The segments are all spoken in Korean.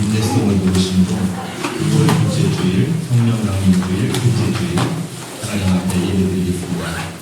인내성을 모르심으로 6월 둘째 주일, 성령 강림주일, 둘째 주일 하나님 앞에 예배드리겠습니다.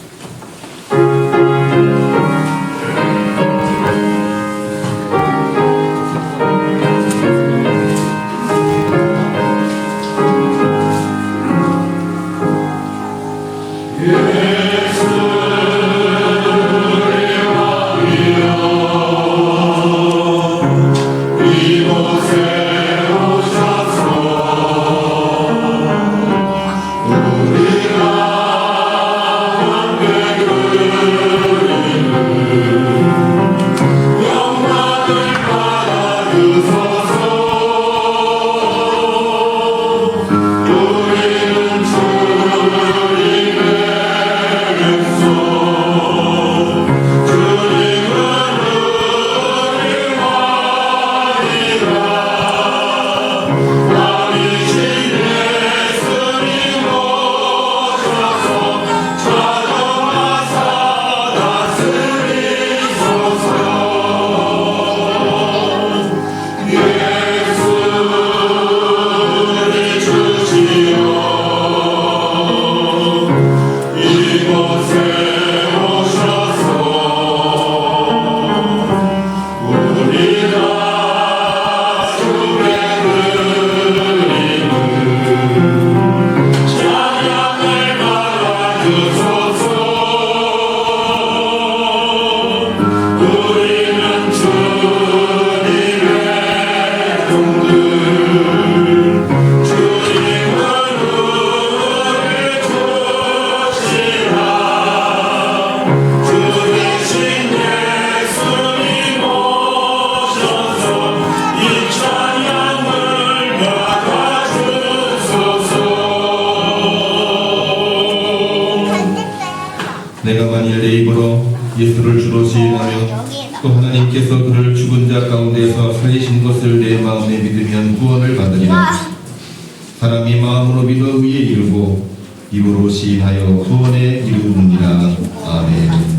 내가 만일 내 입으로 예수를 주로 시인하며 또 하나님께서 그를 죽은 자 가운데서 살리신 것을 내 마음에 믿으면 구원을 받으리라. 사람이 마음으로 믿어 의에 이르고 입으로 시인하여 구원에 이르느니라. 아멘.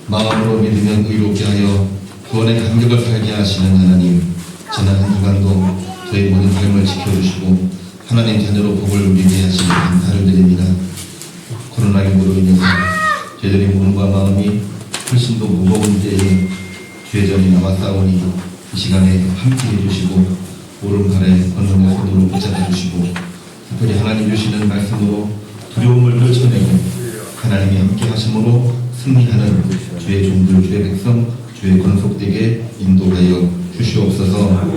마음으로 믿으면 의롭게 하여 구원의 감격을 살게 하시는 하나님, 지난 한 주간도 저희 모든 삶을 지켜주시고 하나님 자녀로 복을 누리게 하시니 감사를 드립니다. 코로나19로 인해서 저희들의 몸과 마음이 훨씬 더 무거운 때에 주의 전이 남아 싸우니 이 시간에 함께해 주시고 오른팔에 권능의 손으로 붙잡아 주시고 특별히 하나님 주시는 말씀으로 두려움을 떨쳐내고 하나님이 함께 하심으로 승리하는 주의 종들, 주의 백성, 주의 권속되게 인도하여 주시옵소서.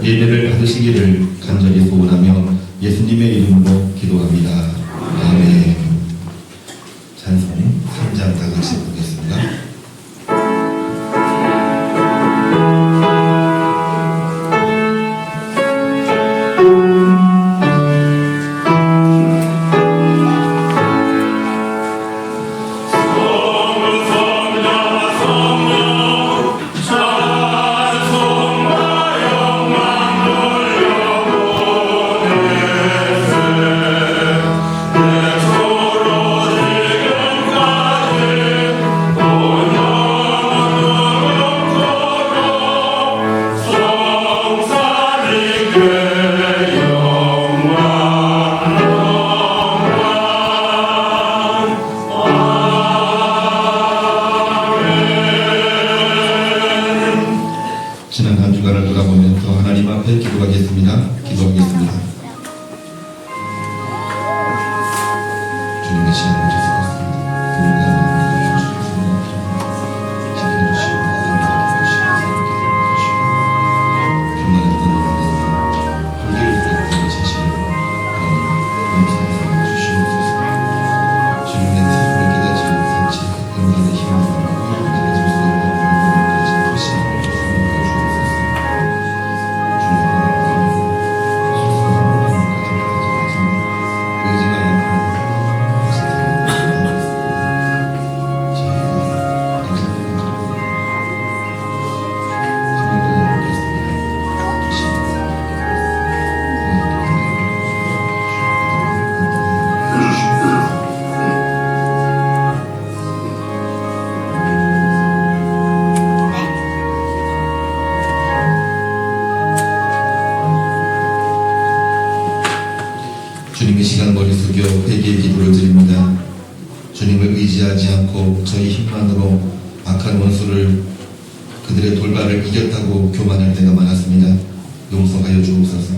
예배를 받으시기를 간절히 소원하며 예수님의 이름으로 기도합니다. 아멘. 찬송 3장 다 같이 보겠습니다. 지난 한 주간을 돌아보면서 하나님 앞에 기도하겠습니다. 기도하겠습니다. 주님의 시간을 주셨습니다. 우리가 마음을 주셨습니다. 지켜주시고 교만했던 우리가 불길을 걷고 자신을 용서하여 주시옵소서. 주님의 뜻을 깨닫지 못한 채 인간의 힘으로 주옵소서. 포기하지 않고 저희 힘만으로 악한 원수를 그들의 돌발을 이겼다고 교만할 때가 많았습니다. 용서하여 주옵소서.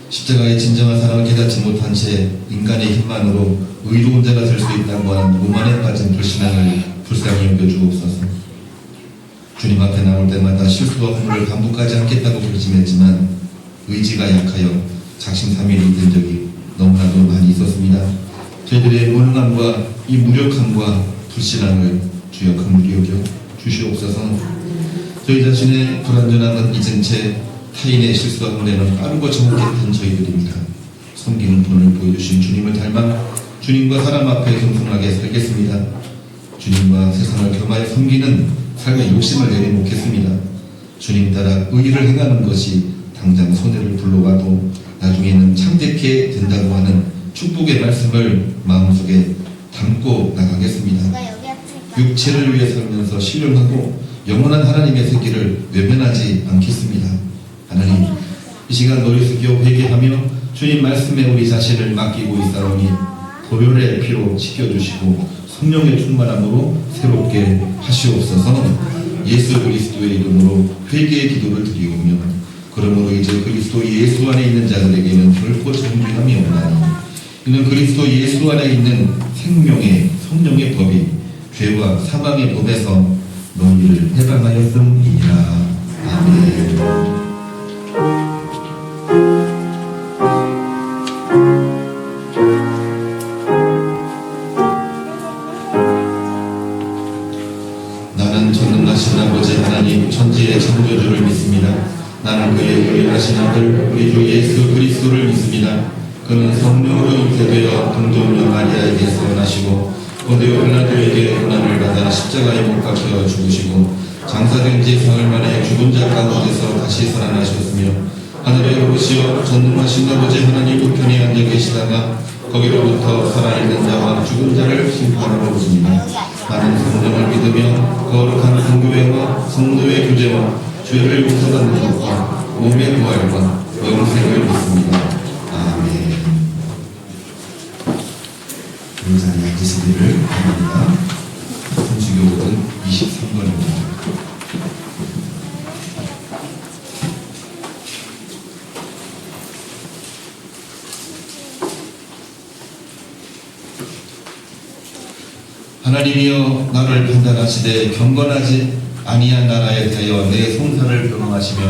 십자가의 진정한 사랑을 깨닫지 못한 채 인간의 힘만으로 의로운 자가 될 수 있다고 하는 오만에 빠진 불신앙을 불쌍히 여겨 주옵소서. 주님 앞에 나올 때마다 실수와 허물을 반복하지 않겠다고 결심했지만 의지가 약하여 작심삼일이 된 적이 너무나도 많이 있었습니다. 저희들의 무능함과 이 무력함과 불신앙을 주여 긍휼히 여겨 주시옵소서. 저희 자신의 불완전함은 잊은 채 타인의 실수와 허물에는 빠르고 정확했던 저희들입니다. 섬기는 분을 보여주신 주님을 닮아 주님과 사람 앞에 겸손하게 살겠습니다. 주님과 세상을 겸하여 섬기는 삶의 욕심을 내려놓겠습니다. 주님 따라 의를 행하는 것이 당장 손해를 불러와도 나중에는 참되게 된다고 하는 축복의 말씀을 마음속에 담고 나가겠습니다. 육체를 위해 살면서 신령하고 영원한 하나님의 새끼를 외면하지 않겠습니다. 하나님, 이 시간 노리스교 회개하며 주님 말씀에 우리 자신을 맡기고 있사오니 보혈의 피로 지켜주시고 성령의 충만함으로 새롭게 하시옵소서. 예수 그리스도의 이름으로 회개의 기도를 드리오며 그러므로 이제 그리스도 예수 안에 있는 자들에게는 결코 정죄함이 없나니 이는 그리스도 예수 안에 있는 생명의 성령의 법이 죄와 사망의 법에서 너희를 해방하였음이니라. 아멘. 나는 전능하신 아버지 하나님 천지의 창조주를 믿습니다. 나는 그의 유일하신 아들 우리 주 예수 그리스도를 믿습니다. 그는 성령으로 잉태되어 동정녀 마리아에게서 나시고 본디오 빌라도에게 고난을 받아 십자가에 못 박혀 죽으시고 장사된 지 사흘 만에 죽은 자 가운데서 다시 살아나셨으며 하늘에 오르시어 전능하신 아버지 하나님 우편에 앉아 계시다가 거기로부터 살아있는 자와 죽은 자를 심판하러 오십니다. 나는 성령을 믿으며 거룩한 성교회와 성도의 교제와 죄를 용서받는 것과 몸의 부활과 영생을 믿습니다. 아멘. 그 자리에 앉으시기를 바랍니다. 성수교복은 23번입니다. 하나님이여 나를 판단하시되 경건하지 아니한 나라에 대하여 내 송사를 변호하시며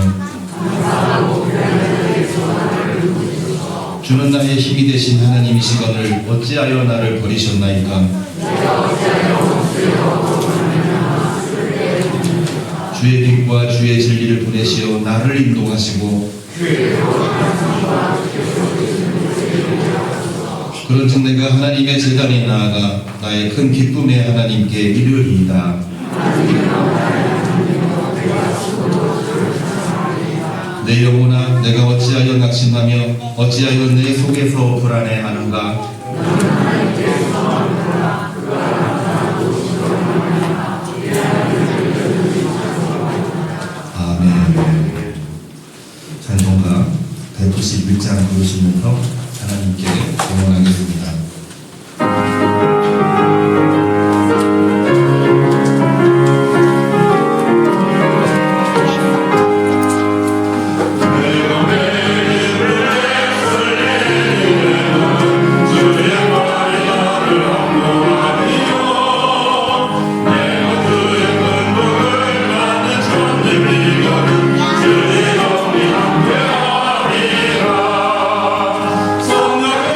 주는 나의 힘이 되신 하나님이시거늘 어찌하여 나를 버리셨나이까. 주의 빛과 주의 진리를 보내시어 나를 인도하시고 그런즉 내가 하나님의 제단에 나아가 나의 큰 기쁨의 하나님께 이르리이다. 내 영혼아 내가 어찌하여 낙심하며 어찌하여 내 속에서 불안해하는가. 아멘. 찬송가 191장 부르시면서 하나님께 응원하겠습니다. 성령의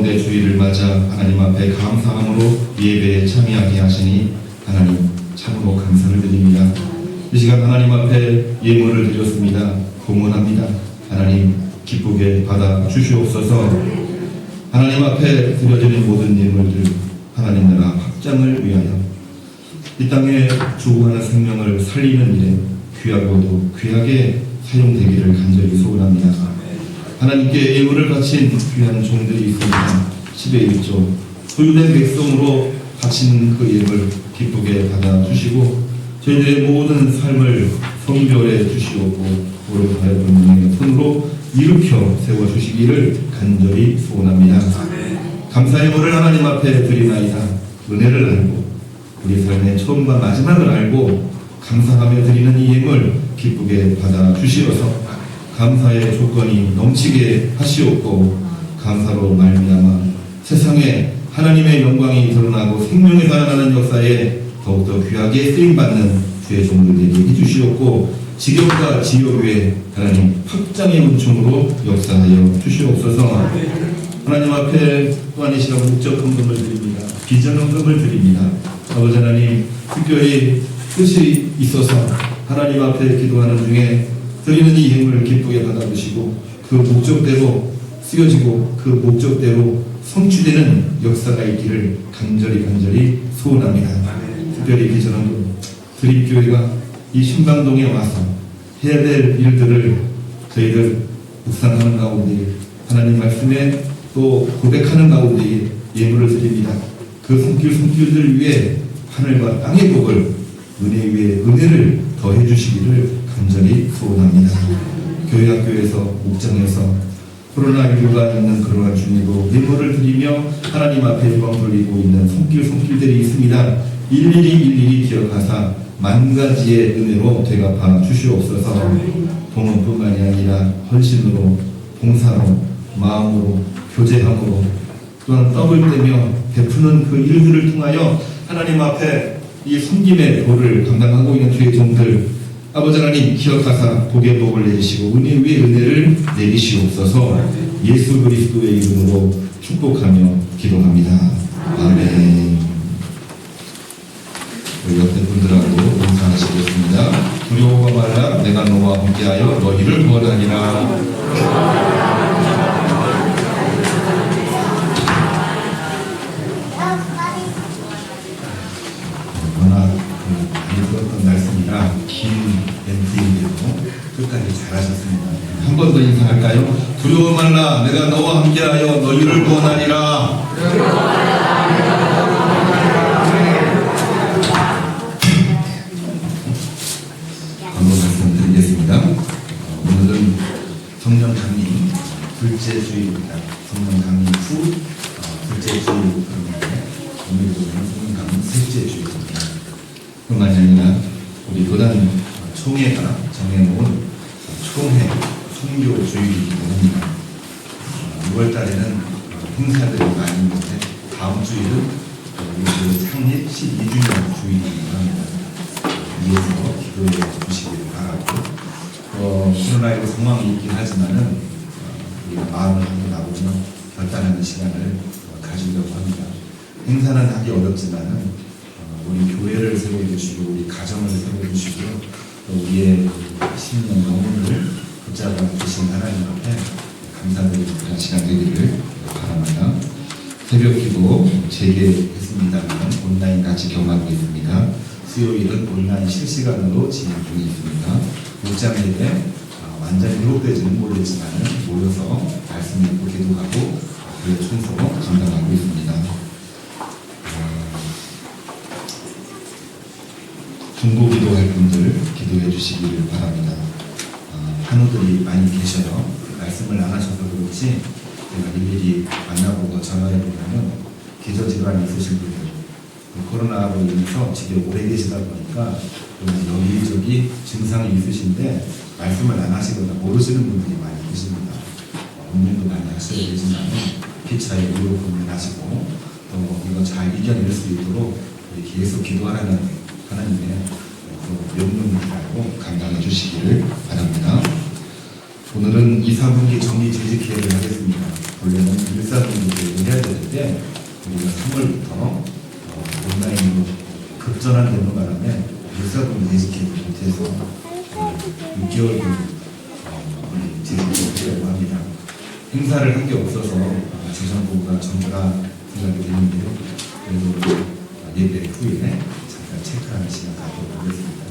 가운데 주일을 맞아 하나님 앞에 감사함으로 예배에 참여하게 하시니 하나님 참으로 감사를 드립니다. 이 시간 하나님 앞에 예물을 드렸습니다. 공헌합니다. 하나님 기쁘게 받아 주시옵소서. 하나님 앞에 드려지는 모든 예물들 하나님 나라 확장을 위하여 이 땅에 죽어가는 생명을 살리는 일에 귀하고도 귀하게 사용되기를 간절히 소원합니다. 하나님께 예물을 바친 귀한 종들이 있습니다. 10의 1조 소유된 백성으로 바친 그 예물 기쁘게 받아주시고 저희들의 모든 삶을 성별해 주시옵고 오른팔 분명의 손으로 일으켜 세워주시기를 간절히 소원합니다. 감사의 예물을 하나님 앞에 드리나이다. 은혜를 알고 우리 삶의 처음과 마지막을 알고 감사하며 드리는 이 예물 기쁘게 받아주시어서 감사의 조건이 넘치게 하시옵고 감사로 말미암아 세상에 하나님의 영광이 드러나고 생명이 살아나는 역사에 더욱더 귀하게 쓰임받는 주의 종들에게 해주시옵고 지경과 지역 위에 하나님 확장의 은총으로 역사하여 주시옵소서. 하나님 앞에 또한 이 시간 목적 헌금을 드립니다. 비전 헌금을 드립니다. 아버지 하나님 특별히 뜻이 있어서 하나님 앞에 기도하는 중에 드리는 이 예물을 기쁘게 받아주시고 그 목적대로 쓰여지고 그 목적대로 성취되는 역사가 있기를 간절히 소원합니다. 특별히 비전헌금 드립교회가 이 신방동에 와서 해야 될 일들을 저희들 묵상하는 가운데 하나님 말씀에 또 고백하는 가운데 예물을 드립니다. 그 손길들 위에 하늘과 땅의 복을 은혜 위에 은혜를 더해 주시기를 간절히 소원합니다. 교회 학교에서 목장에서 코로나19가 있는 그러한 중에도 예물을 드리며 하나님 앞에 영광 돌리고 있는 손길들이 있습니다. 일일이 기억하사 만 가지의 은혜로 되갚아 주시옵소서. 봉헌뿐만이 아니라 헌신으로 봉사로 마음으로 교제함으로 또한 떡을 떼며 베푸는 그 일들을 통하여 하나님 앞에 이 섬김의 도를 감당하고 있는 주의 종들 아버지 하나님 기억하사 복의 복을 내리시고 은혜 위에 은혜를 내리시옵소서. 예수 그리스도의 이름으로 축복하며 기도합니다. 아멘. 우리 옆에 분들하고 인사하시겠습니다. 두려워하지 말라. 내가 너와 함께하여 너희를 구원하리라. 워낙 많이 들었던 말씀이라 긴 멘트인데도 끝까지 잘하셨습니다. 한 번 더 인사할까요? 두려워 말라. 내가 너와 함께하여 너희를 구원하리라. 한번 말씀드리겠습니다. 오늘은 성령 강림 둘째 주일입니다. 성령 강림 후 둘째 주일인데 오늘은 성령 강림 셋째 주일입니다. 뿐만이 아니라 우리 교단 총회가 정해놓은 총회 선교 주일이기도 합니다. 6월 달에는 행사들이 많이 있는데 다음 주일은 우리 창립 12주년 주일이기도 합니다. 위해서 기도해 주시기를 바라고 코로나19 상황이 있긴 하지만은 우리가 마음을 한번 나누며 결단하는 시간을 가지려고 합니다. 행사는 하기 어렵지만은 우리 교회를 세워주시고 우리 가정을 세워주시고 또 우리의 신령 영혼을 붙잡아 주신 하나님 앞에 감사드리는 그런 시간 되기를 바랍니다. 새벽 기도 재개했습니다만 온라인 같이 경험하고 있습니다. 수요일은 온라인 실시간으로 진행 중에 있습니다. 목장 예배 완전히 회복되지는 못했지만 모여서 말씀 읽고 기도하고 교회 순서 감당하고 있습니다. 중보 기도할 분들 기도해 주시기를 바랍니다. 환우들이 많이 계셔요. 말씀을 안 하셔서 그렇지 제가 일일이 만나보고 전화해 보면 기저질환이 있으신 분들 코로나로 인해서 집에 오래 계시다 보니까 여기저기 증상이 있으신데 말씀을 안 하시거나 모르시는 분들이 많이 계십니다. 운동도 많이 하셔야 되지만 피차에 의료 고민하시고 또 이거 잘 이겨낼 수 있도록 계속 기도하라는 하나님의 명령이라고 감당해 주시기를 바랍니다. 오늘은 2, 3분기 정리 재직 기회를 하겠습니다. 원래는 1, 4분기 계획을 해야 있는데 우리가 3월부터 온라인으로 급전환되는 바람에 일사분 내지키지 못해서 6개월 뒤로 합니다. 행사를 한 게 없어서 재정부가 정부가 생각이 되는데요. 그래도 예배 후에 잠깐 체크하는 시간 갖도록 하겠습니다.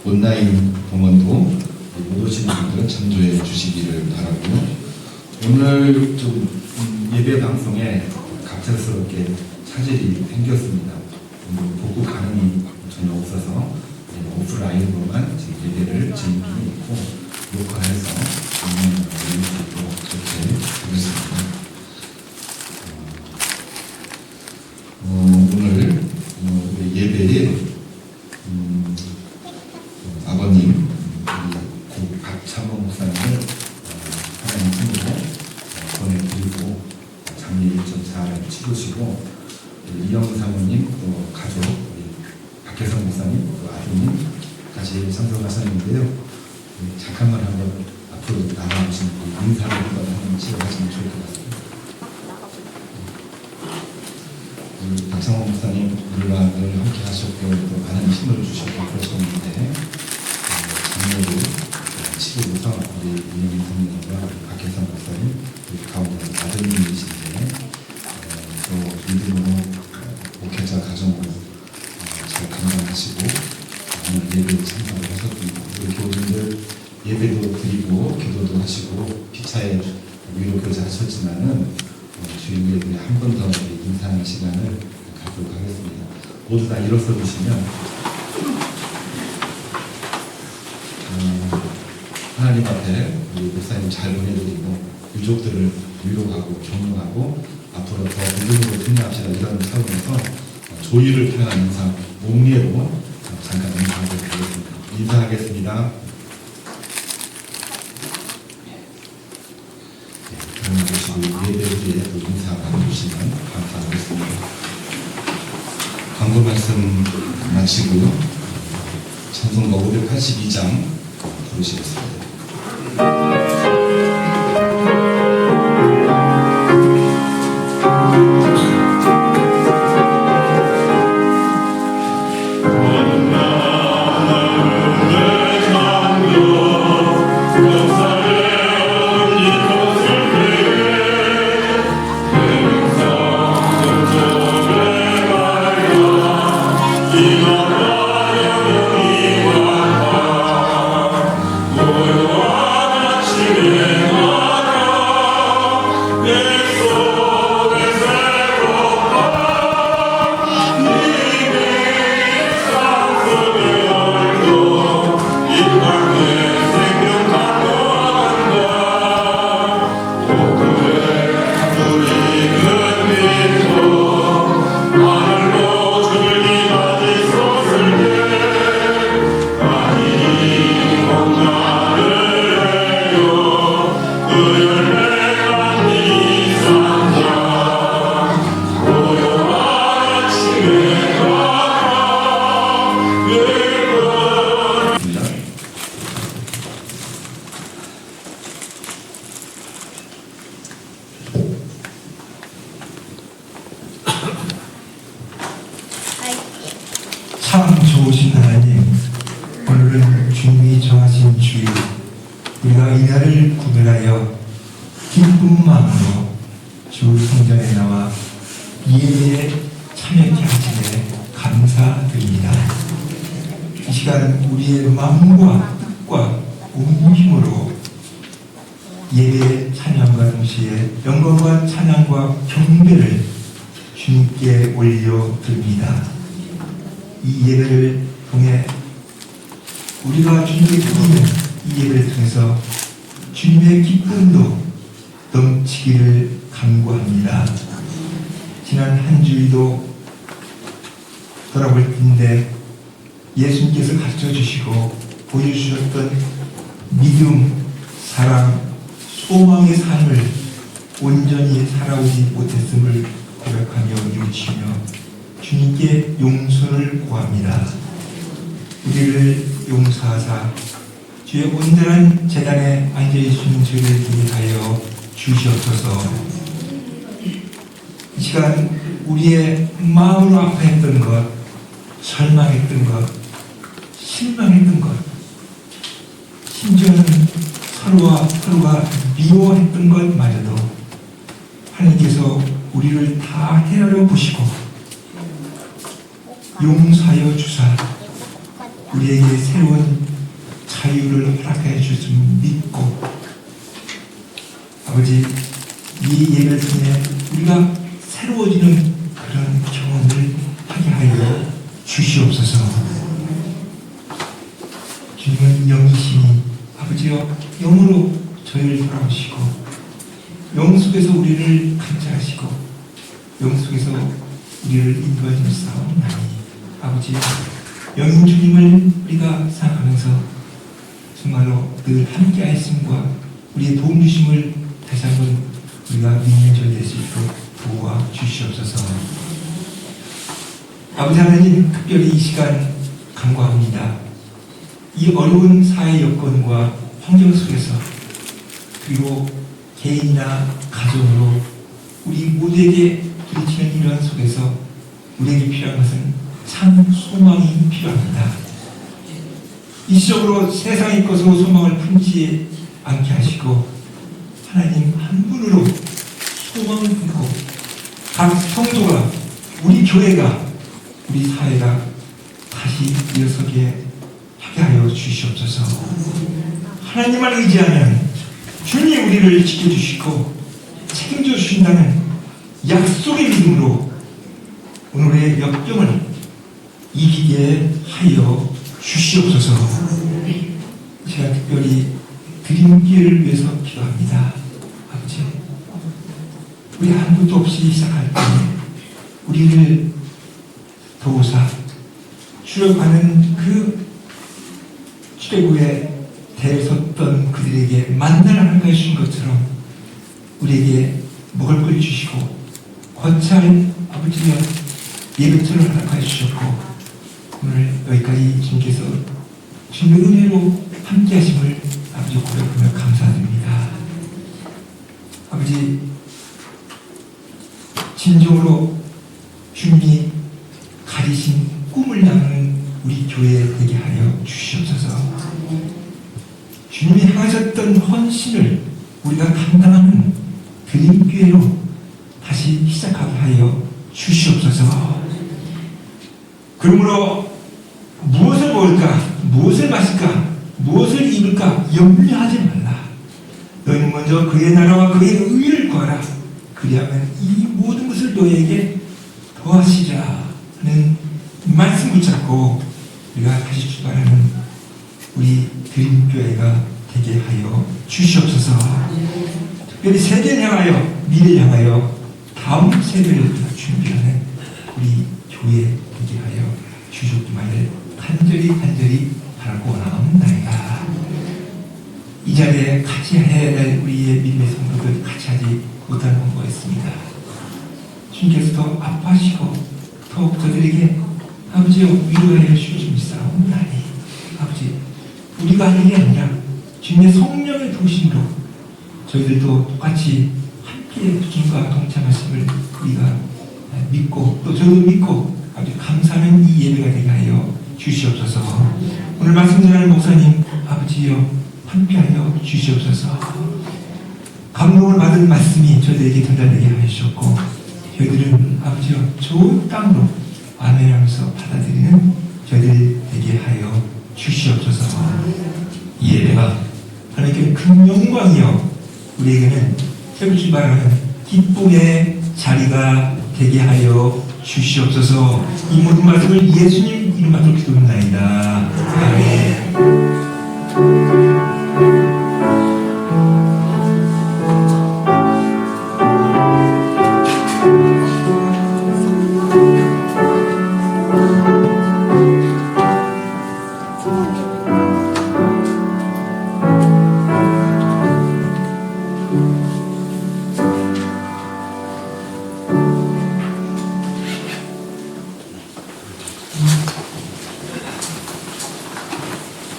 온라인 동원도 못 오시는 분들은 참조해 주시기를 바라고요. 오늘 좀 예배 방송에 갑작스럽게 차질이 생겼습니다. 복구 가능이 전혀 없어서 오프라인으로만 지금 예배를 진행하고 있고 녹화해서 온라인으로 올릴 수 있도록 그렇게 하겠습니다. 오늘 우리 예배에 아버님 고 박찬호 목사님을 하나님 품으로 보내드리고 장례 일정 잘 치르시고 이영 사모님 또 가족 우리 박혜성 목사님 또 아드님 같이 참석하셨는데요. 잠깐만 한번 앞으로 나가주신 인사를 한번 치러가시면 좋을 것 같습니다. 박상호 목사님 우리와 늘 함께 하셨고 또 많은 힘을 주셨고 그러셨는데 장례를 치르고서 우리 이영민 선생님과 박혜성 목사님 우리 가운데 아드님이신데 또 믿음으로 목회자 가정으로 잘 감당하시고 오늘 예배에 참석을 하셨습니다. 우리 교우님들 예배도 드리고 기도도 하시고 피차에 위로 교제 하셨지만은 주일예배에 한 번 더 인사하는 시간을 갖도록 하겠습니다. 모두 다 일어서 주시면 하나님 앞에 우리 목사님 잘 보내드리고 유족들을 위로하고 격려하고 앞으로 더 믿음으로 승리합시다 이런 차원에서 조의를 표현한 인사 목례로 잠깐 인사하도록 하겠습니다. 인사하겠습니다. 그러면 보시고 예배에 또 인사 나눠주시면 감사하겠습니다. 광고 말씀 마치고요. 찬송가 582장 부르시겠습니다. 참 좋으신 하나님, 오늘은 주님이 정하신 주일, 우리가 이날을 구별하여 기쁜 마음으로 주 성전에 나와 예배에 참여케 하시네 감사드립니다. 이 시간 우리의 마음과 뜻과 온 힘으로 예배에 참여함과 동시에 영광과 찬양과 경배를 주님께 올려드립니다. 이 예배를 통해 우리가 주님께 드리는 이 예배를 통해서 주님의 기쁨도 넘치기를 간구합니다. 지난 한 주일도 돌아볼 텐데 예수님께서 가르쳐 주시고 보여주셨던 믿음, 사랑, 소망의 삶을 온전히 살아오지 못했음을 고백하며 뉘우치며 주님께 용서를 구합니다. 우리를 용서하사 주의 온전한 제단에 앉아있는 저희를 기억하여 주시옵소서. 이 시간 우리의 마음으로 아파했던 것, 절망했던 것, 실망했던 것, 심지어는 서로가 미워했던 것마저도 하나님께서 우리를 다 헤아려 보시고 용서하여 주사 우리에게 새로운 자유를 허락해 주실 믿고, 아버지, 이 예배를 통해 우리가 새로워지는 그런 경험을 하게 하여 주시옵소서. 주님은 영이시니 아버지여, 영으로 저희를 돌아오시고 영 속에서 우리를 감찰하시고 영 속에서 우리를 인도해 주사옵나니, 아버지, 영인 주님을 우리가 생각하면서 정말로 늘 함께 하심과 우리의 도움 주심을 다시 한번 우리가 믿는 자 될 수 있도록 도와 주시옵소서. 아버지 하나님, 특별히 이 시간 간구합니다. 이 어려운 사회 여건과 환경 속에서, 그리고 개인이나 가정으로 우리 모두에게 부딪히는 이런 속에서 우리에게 필요한 것은 참 소망이 필요합니다. 일시적으로 세상의 것으로 소망을 품지 않게 하시고 하나님 한 분으로 소망을 품고 각 성도가, 우리 교회가, 우리 사회가 다시 일어서게 하게 하여 주시옵소서. 하나님만 의지하면 주님이 우리를 지켜주시고 책임져 주신다는 약속의 믿음으로 오늘의 역경을 이기게 하여 주시옵소서. 제가 특별히 드림 기회를 위해서 기도합니다. 아버지, 우리 아무것도 없이 시작할 때 우리를 도우사 출애굽하는 그 출애굽에 대섰던 그들에게 만나를 허락해 주신 것처럼 우리에게 먹을 걸 주시고 거창한 아버지가 예배처럼 허락해 주셨고, 오늘 여기까지 주님께서 주님의 은혜로 함께 하심을 아버지 고백하며 감사드립니다. 아버지, 진정으로 주님이 가리신 꿈을 향하는 우리 교회 되게 하여 주시옵소서. 주님이 행하셨던 헌신을 우리가 감당하는 드림교회로 다시 시작하게 하여 주시옵소서. 그러므로 무엇을 먹을까, 무엇을 마실까, 무엇을 입을까 염려하지 말라. 너희는 먼저 그의 나라와 그의 의를 구하라. 그리하면 이 모든 것을 너희에게 더하시리라 하는 말씀 붙잡고 우리가 다시 출발하는 우리 드림교회가 되게 하여 주시옵소서. 특별히 세대를 향하여, 미래를 향하여 다음 세대를 준비하는 우리 교회 되게 하여 주시옵기만을 간절히 바라고 나옵나이다. 이 자리에 같이 해야 될 우리의 믿음의 성도들 같이 하지 못하는 경우가 있습니다. 주님께서 더 아파하시고 더욱 저들에게 아버지여 위로하여 주시옵나니, 아버지, 우리가 하는 게 아니라 주님의 성령의 도우심으로 저희들도 똑같이 함께 주님과 동참하심을 우리가 믿고 또 저도 믿고 아주 감사하는 이 예배가 되게 하여 주시옵소서. 오늘 말씀 전하는 목사님 아버지여 함께하여 주시옵소서. 감동을 받은 말씀이 저희들에게 전달되게 하셨고 저희들은 아버지여 좋은 땅으로 아멘하면서 받아들이는 저희들 되게 하여 주시옵소서. 이 예배가 하나님께 큰 영광이요 우리에게는 새로 출발하는 기쁨의 자리가 되게 하여 주시옵소서. 이 모든 말씀을 예수님 이름으로 기도합나이다. 아멘.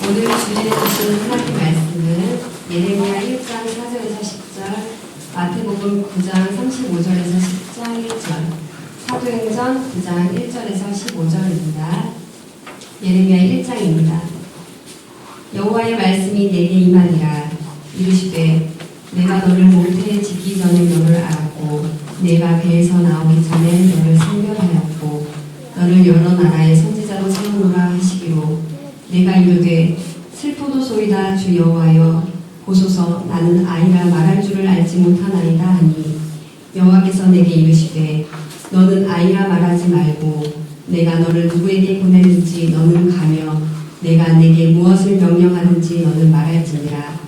오늘 주님의 주신 하나님 마태복음 9장 35절에서 10장 1절, 사도행전 9장 1절에서 15절입니다. 예레미야 1장입니다. 여호와의 말씀이 내게 임하니라. 이르시되 내가 너를 모태에 짓기 전에 너를 알았고 내가 배에서 나오기 전에 너를 선별하였고 너를 여러 나라의 선지자로 세우노라 하시기로 내가 이르되 슬프도소이다 주 여호와여 보소서 나는 아이라 말할 줄을 알지 못하나이다 하니 여호와께서 내게 이르시되 너는 아이라 말하지 말고 내가 너를 누구에게 보냈는지 너는 가며 내가 내게 무엇을 명령하는지 너는 말할지니라.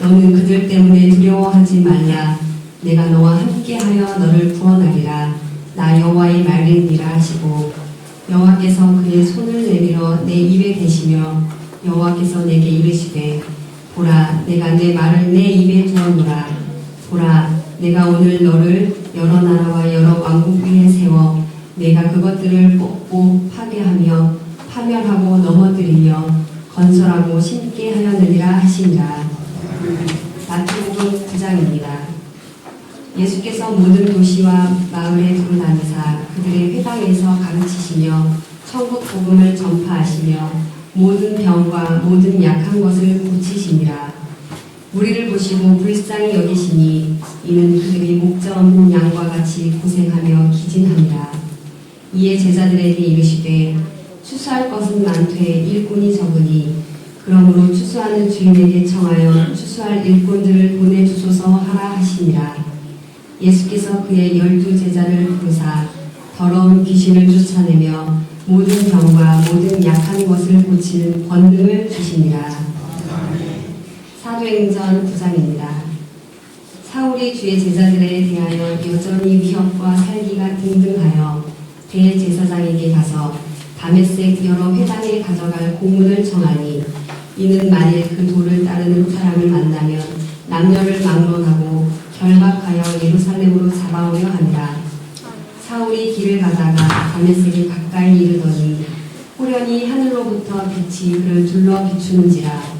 너는 그들 때문에 두려워하지 말라. 내가 너와 함께하여 너를 구원하리라. 나 여호와의 말이니라 하시고 여호와께서 그의 손을 내밀어 내 입에 대시며 여호와께서 내게 이르시되 보라 내가 내 말을 내 입에 두었노라. 보라 내가 오늘 너를 여러 나라와 여러 왕국 위에 세워 내가 그것들을 뽑고 파괴하며 파멸하고 넘어뜨리며 건설하고 심게 하려느니라 하시니라. 마태복음 9장입니다. 예수께서 모든 도시와 마을에 두루 다니사 그들의 회당에서 가르치시며 천국 복음을 전파하시며 모든 병과 모든 약한 것을 고치시니라. 무리를 보시고 불쌍히 여기시니 이는 그들이 목자 없는 양과 같이 고생하며 기진하니라. 이에 제자들에게 이르시되 추수할 것은 많되 일꾼이 적으니 그러므로 추수하는 주인에게 청하여 추수할 일꾼들을 보내주소서 하라 하시니라. 예수께서 그의 12 제자를 부르사 더러운 귀신을 쫓아내며 모든 병과 모든 약한 것을 고치는 권능을 주시니라. 사도행전 9장입니다. 사울이 주의 제자들에 대하여 여전히 위협과 살기가 등등하여 대제사장에게 가서 다메섹 여러 회당에 가져갈 고문을 청하니 이는 만일 그 도를 따르는 사람을 만나면 남녀를 막론하고 결박하여 예루살렘으로 잡아오려 하니라. 사울이 길을 가다가 다메섹에 가까이 이르더니 호련히 하늘로부터 빛이 그를 둘러 비추는지라.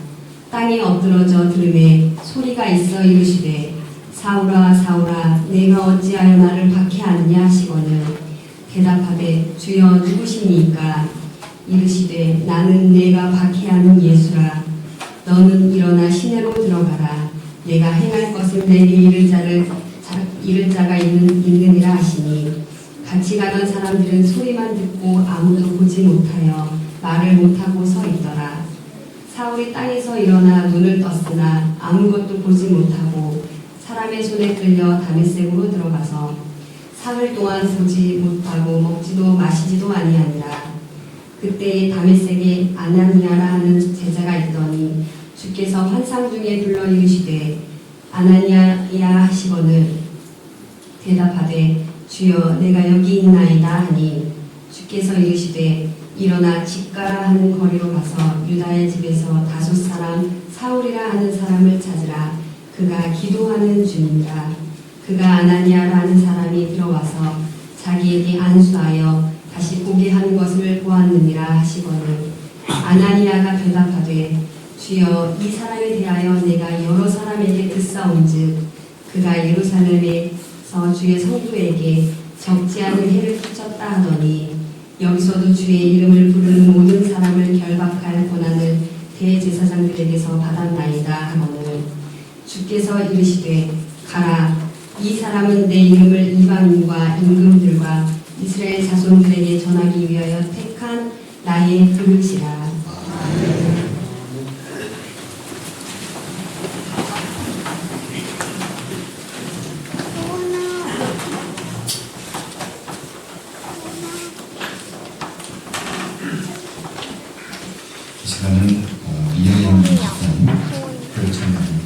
땅에 엎드러져 들음에 소리가 있어 이르시되 사울아 사울아 내가 어찌하여 나를 박해하느냐 하시거늘 대답하되 주여 누구시니까 이르시되 나는 내가 박해하는 예수라. 너는 일어나 시내로 들어가라. 내가 행할 것을 내게 이를 자가 있느니라 하시니 같이 가던 사람들은 소리만 듣고 아무도 보지 못하여 말을 못하고 서 있더라. 사울이 땅에서 일어나 눈을 떴으나 아무것도 보지 못하고 사람의 손에 끌려 다메섹으로 들어가서 사흘 동안 보지 못하고 먹지도 마시지도 아니하니라. 그때에 다메섹에 아나니아라 하는 제자가 있더니 주께서 환상 중에 불러 이르시되 아나니아야 하시거늘 대답하되 주여 내가 여기 있나이다 하니 주께서 이르시되 일어나 집가라 하는 거리로 가서 유다의 집에서 다섯 사람 사울이라 하는 사람을 찾으라. 그가 기도하는 중이니라. 그가 아나니아라 하는 사람이 들어와서 자기에게 안수하여 다시 보게 한 것을 보았느니라 하시거늘 아나니아가 대답하되 주여 이 사람에 대하여 내가 여러 사람에게 듣사온즉 그가 예루살렘에서 주의 성도에게 적지 않은 해를 끼쳤다 하더니 여기서도 주의 이름을 부르는 모든 사람을 결박할 권한을 대제사장들에게서 받았나이다 하거늘 주께서 이르시되 가라. 이 사람은 내 이름을 이방인과 임금들과 이스라엘 자손들에게 전하기 위하여 택한 나의 그릇이라. 이 시간은 이하영 목사님 별찬입니다.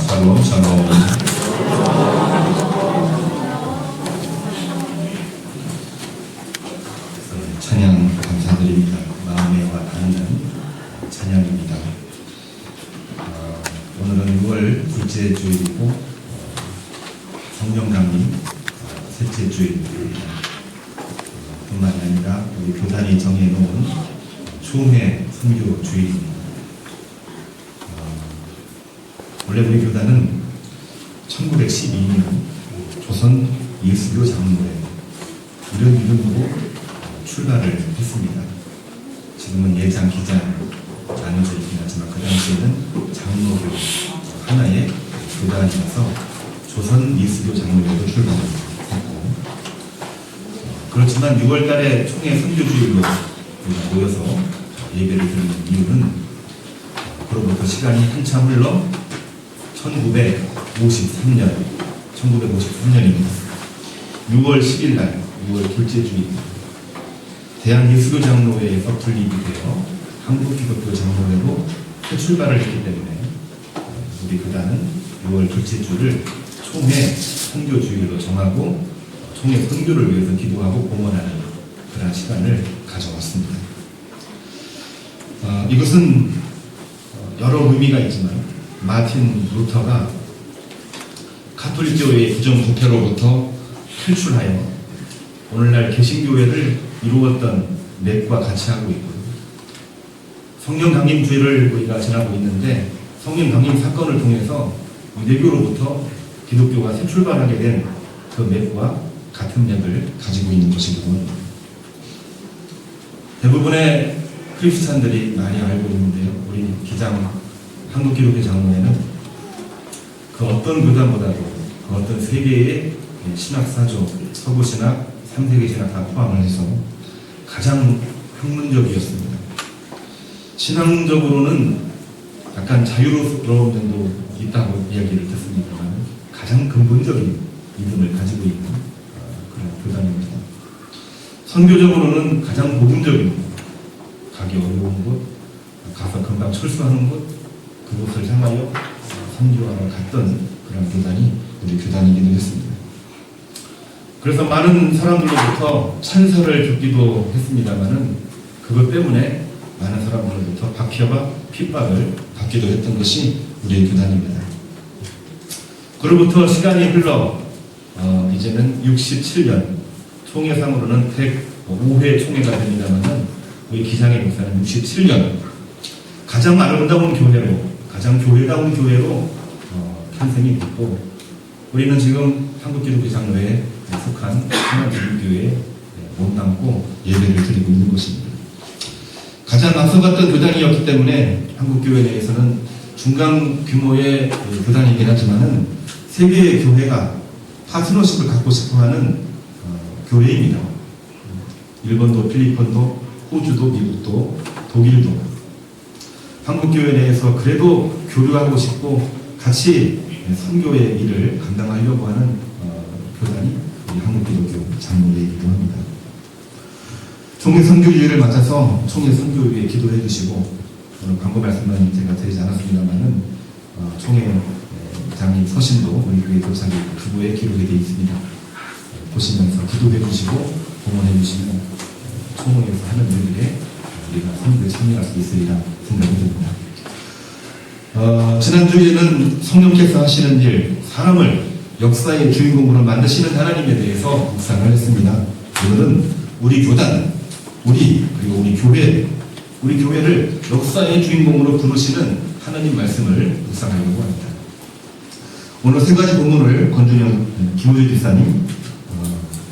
샬롬 샬롬. 찬양 감사드립니다. 마음에 와 닿는 찬양입니다. 오늘은 6월 둘째 주일이고 성령 강림 셋째 주일입니다. 뿐만이 아니라 우리 교단이 정해놓은 총회 선교 주일입니다. 원래 우리 교단은 1912년 조선 예수교 장로회 이런 이름으로 출발을 했습니다. 지금은 예장 기장 나눠져 있긴 하지만 그 당시에는 장로교 하나의 교단이라서 조선 예수교 장로회로 출발했고, 그렇지만 6월달에 총회 선교주일로 우리가 모여서 예배를 드리는 이유는 그로부터 시간이 한참 흘러 1953년입니다. 6월 10일 날, 6월 둘째 주입니다. 대한예수교장로회에서 분립이 되어 한국기독교장로회로 출발을 했기 때문에 우리 교단은 6월 둘째 주를 총회 선교주일로 정하고 총회 선교를 위해서 기도하고 공헌하는 그런 시간을 가져왔습니다. 이것은 여러 의미가 있지만 마틴 루터가 가톨릭교회의 부정부패로부터 탈출하여 오늘날 개신교회를 이루었던 맥과 같이 하고 있고, 성령 강림주의를 우리가 지나고 있는데 성령 강림 사건을 통해서 유대교로부터 기독교가 새 출발하게 된 그 맥과 같은 맥을 가지고 있는 것이거든요. 대부분의 크리스찬들이 많이 알고 있는데요, 우리 기장 한국기독교 장로회는 그 어떤 교단보다도 그 어떤 세계의 신학사조, 서구신학, 3세계 신학 다 포함을 해서 가장 학문적이었습니다. 신앙적으로는 약간 자유로운 면도 있다고 이야기를 듣습니다만 가장 근본적인 믿음을 가지고 있는 그런 교단입니다. 선교적으로는 가장 복음적인, 가기 어려운 곳, 가서 금방 철수하는 곳, 그곳을 향하여 선교하러 갔던 그런 교단이 우리 교단이기도 했습니다. 그래서 많은 사람들로부터 찬사를 듣기도 했습니다만은 그것 때문에 많은 사람들로부터 박해와 핍박을 받기도 했던 것이 우리의 교단입니다. 그로부터 시간이 흘러 이제는 67년, 총회상으로는 105회 총회가 됩니다만은 우리 기장의 목사는 67년 가장 아름다운 교회로, 가장 교회다운 교회로 탄생이 됐고, 우리는 지금 한국기독교 장로회에 속한 하나님교회에 몸담고 예배를 드리고 있는 것입니다. 가장 앞서갔던 교단이었기 때문에 한국교회 내에서는 중간 규모의 교단이긴 하지만은 세계의 교회가 파트너십을 갖고 싶어하는 교회입니다. 일본도, 필리핀도, 호주도, 미국도, 독일도 한국교회 내에서 그래도 교류하고 싶고 같이 선교의 일을 감당하려고 하는 교단이 우리 한국기독교 장로회이기도 합니다. 총회 선교주의를 맞아서 총회 선교위에 기도해 주시고, 오늘 광고 말씀은 제가 드리지 않았습니다만은 총회 장님 서신도 우리 교회 도사기 주보에 기록이 되어 있습니다. 보시면서 기도해 주시고 봉헌해 주시면 초봉에서 하는 일에 우리가 성도에 참여할 수 있으리라 생각이 듭니다. 지난주에는 성령께서 하시는 일, 사람을 역사의 주인공으로 만드시는 하나님에 대해서 묵상을 했습니다. 오늘은 우리 교단, 그리고 우리 교회를 역사의 주인공으로 부르시는 하나님 말씀을 묵상하려고 합니다. 오늘 세 가지 본문을 권준영 김우주 집사님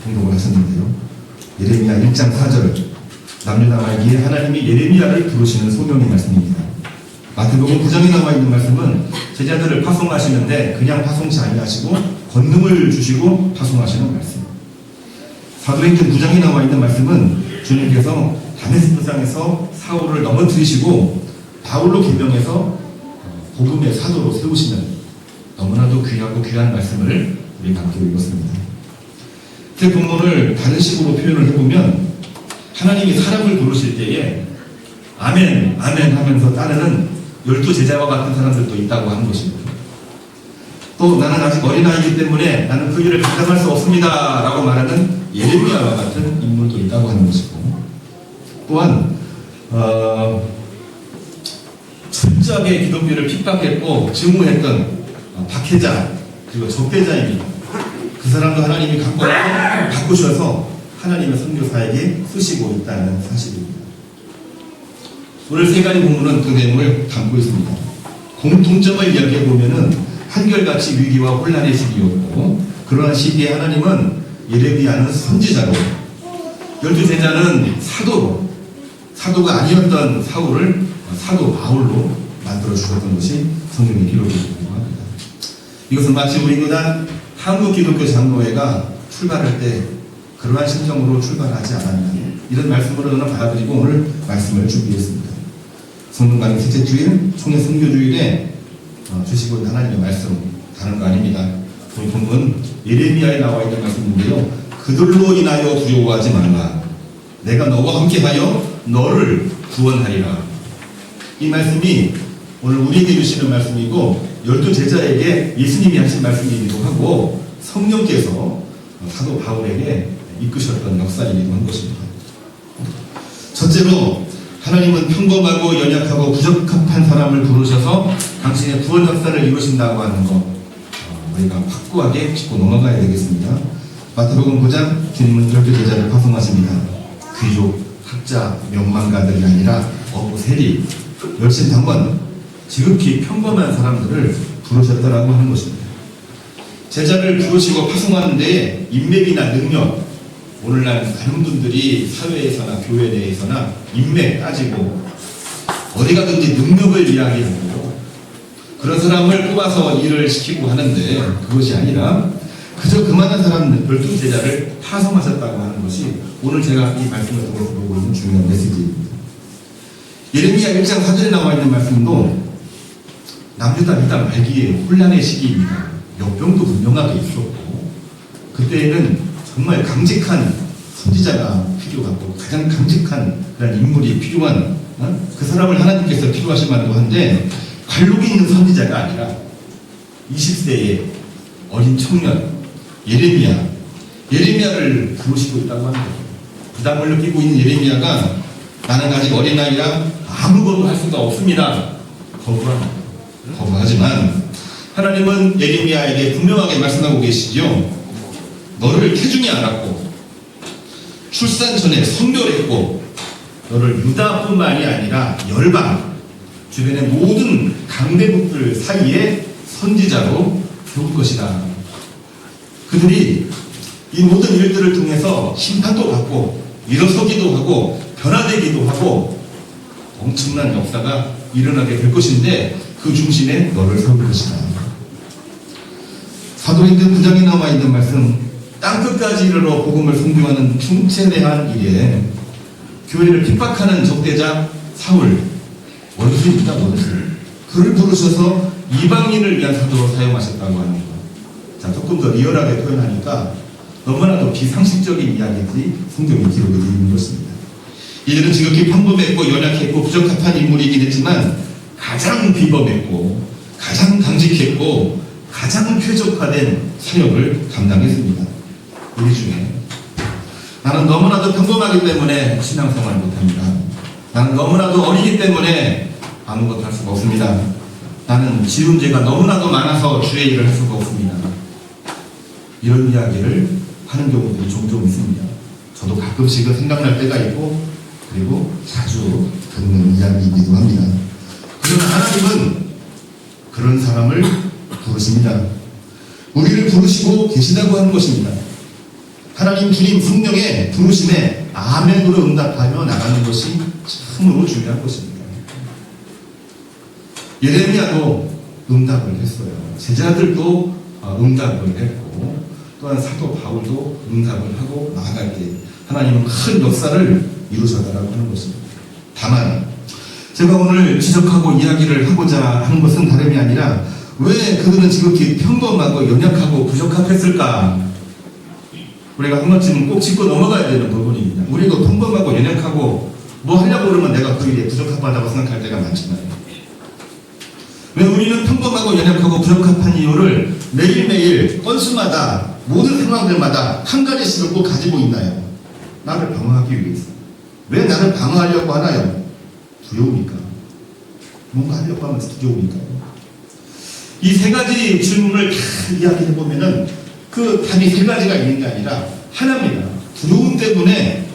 공독을 하셨는데요. 예레미야 1장 4절, 남유다말기에 하나님이 예레미야를 부르시는 소명의 말씀입니다. 마태복음 9장에 나와 있는 말씀은 제자들을 파송하시는데 그냥 파송치 아니하시고 권능을 주시고 파송하시는 말씀. 사도행전 9장에 나와 있는 말씀은 주님께서 다메스크 상에서 사울을 넘어뜨리시고 바울로 개명해서 복음의 사도로 세우시는 너무나도 귀하고 귀한 말씀을 우리가 함께 읽었습니다. 제 본문을 다른 식으로 표현을 해보면 하나님이 사람을 부르실 때에 아멘, 아멘 하면서 따르는 12제자와 같은 사람들도 있다고 하는 것입니다. 또 나는 아직 어린아이이기 때문에 나는 그 일을 감당할 수 없습니다 라고 말하는 예레미야와 같은 인물도 있다고 하는 것이고, 또한 철저하게 기독교를 핍박했고 증오했던 박해자 그리고 적대자입니다. 그 사람도 하나님이 바꾸셔서 하나님의 선교사에게 쓰시고 있다는 사실입니다. 오늘 세 가지 본문은 그 내용을 담고 있습니다. 공통점을 이야기해 보면은 한결같이 위기와 혼란의 시기였고, 그러한 시기에 하나님은 예레미야는 선지자로, 12제자는 사도가 아니었던 사울을 사도 바울로 만들어 주셨던 것이 성경의 기록이 있다고 합니다. 이것은 마치 우리 교단 한국기독교 장로회가 출발할 때 그러한 심정으로 출발하지 않았나, 이런 말씀으로 저는 받아들이고 오늘 말씀을 준비했습니다. 성경강의 셋째 주일, 총회 선교주일에 주시고 있는 하나님의 말씀, 다른 거 아닙니다. 우리 본문 예레미야에 나와 있는 말씀인데요. 그들로 인하여 두려워하지 말라. 내가 너와 함께하여 너를 구원하리라. 이 말씀이 오늘 우리에게 주시는 말씀이고 12제자에게 예수님이 하신 말씀이기도 하고 성령께서 사도 바울에게 이끄셨던 역사이기도 한 것입니다. 첫째로 하나님은 평범하고 연약하고 부적합한 사람을 부르셔서 당신의 구원 역사를 이루신다고 하는 것, 우리가 확고하게 짚고 넘어가야 되겠습니다. 마태복음 9장 주님은 12제자를 파송하십니다. 귀족, 학자, 명망가들이 아니라 어부, 세리, 열심당원, 지극히 평범한 사람들을 부르셨다라고 하는 것입니다. 제자를 부르시고 파송하는 데에 인맥이나 능력, 오늘날 많은 분들이 사회에서나 교회 내에서나 인맥 따지고 어디 가든지 능력을 이야기하고 그런 사람을 뽑아서 일을 시키고 하는데, 그것이 아니라 그저 그만한 사람 12제자를 파송하셨다고 하는 것이 오늘 제가 이 말씀을 통해서 보고 있는 중요한 메시지입니다. 예레미야 1장 4절에 나와 있는 말씀도 남유다 미다 말기에 혼란의 시기입니다. 역병도 분명하게 있었고 그때에는 정말 강직한 선지자가 필요하고 가장 강직한 그런 인물이 필요한 그 사람을 하나님께서 필요하시다고 하는데, 관록이 있는 선지자가 아니라 20세의 어린 청년 예레미야를 부르시고 있다고 합니다. 부담을 느끼고 있는 예레미야가 나는 아직 어린아이라 아무것도 할 수가 없습니다. 거부하지만 하나님은 예레미야에게 분명하게 말씀하고 계시죠. 너를 태중에 알았고 출산 전에 선별했고 너를 유다뿐만이 아니라 열방 주변의 모든 강대국들 사이에 선지자로 세울 것이다. 그들이 이 모든 일들을 통해서 심판도 받고 일어서기도 하고 변화되기도 하고 엄청난 역사가 일어나게 될 것인데 그 중심에 너를 세울 것이다. 사도행전 9장에 나와 있는 말씀, 땅끝까지 이르러 복음을 선교하는 중체대한 일에 교회를 핍박하는 적대자 사울, 원수입니다. 원수. 그를 부르셔서 이방인을 위한 사도로 사용하셨다고 하는 것. 자, 조금 더 리얼하게 표현하니까 너무나도 비상식적인 이야기들이 성경에 기록이 되어 있는 것입니다. 이들은 지극히 평범했고 연약했고 부적합한 인물이긴 했지만 가장 비범했고 가장 강직했고 가장 최적화된 사역을 감당했습니다. 우리 중에 나는 너무나도 평범하기 때문에 신앙생활 못합니다. 나는 너무나도 어리기 때문에 아무것도 할 수가 없습니다. 나는 지은 죄가 너무나도 많아서 주의 일을 할 수가 없습니다. 이런 이야기를 하는 경우들이 종종 있습니다. 저도 가끔씩은 생각날 때가 있고 그리고 자주 듣는 이야기이기도 합니다. 그러나 하나님은 그런 사람을 부르십니다. 우리를 부르시고 계시다고 하는 것입니다. 하나님 주님 성령의 부르심에 아멘으로 응답하며 나가는 것이 참으로 중요한 것입니다. 예레미야도 응답을 했어요. 제자들도 응답을 했고 또한 사도 바울도 응답을 하고 나아갈 때 하나님은 큰 역사를 이루셨다라고 하는 것입니다. 다만 제가 오늘 지적하고 이야기를 하고자 하는 것은 다름이 아니라 왜 그들은 지극히 평범하고 연약하고 부족합했을까? 우리가 한 번쯤은 꼭 짚고 넘어가야 되는 부분입니다. 우리도 평범하고 연약하고 뭐 하려고 그러면 내가 그 일에 부적합하다고 생각할 때가 많잖아요. 왜 우리는 평범하고 연약하고 부적합한 이유를 매일매일 건수마다 모든 상황들마다 한 가지씩을 꼭 가지고 있나요? 나를 방어하기 위해서. 왜 나를 방어하려고 하나요? 두려우니까. 뭔가 하려고 하면 두려우니까요. 이 세 가지 질문을 다 이야기해 보면은 그 답이 세 가지가 있는 게 아니라 하나입니다. 두려움 때문에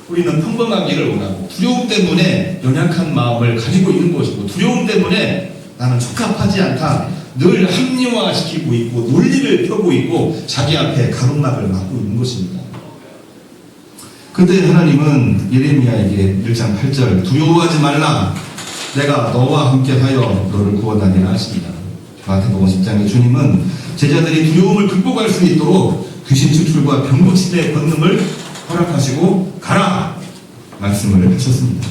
우리는 평범하기를 원하고, 두려움 때문에 연약한 마음을 가지고 있는 것이고, 두려움 때문에 나는 적합하지 않다, 늘 합리화시키고 있고 논리를 펴고 있고 자기 앞에 가로막을 막고 있는 것입니다. 그때 하나님은 예레미야에게 1장 8절 두려워하지 말라, 내가 너와 함께하여 너를 구원하리라 하십니다. 마태복음 10장의 주님은 제자들이 두려움을 극복할 수 있도록 귀신 추출과 병고침의 권능을 허락하시고 가라 말씀을 하셨습니다.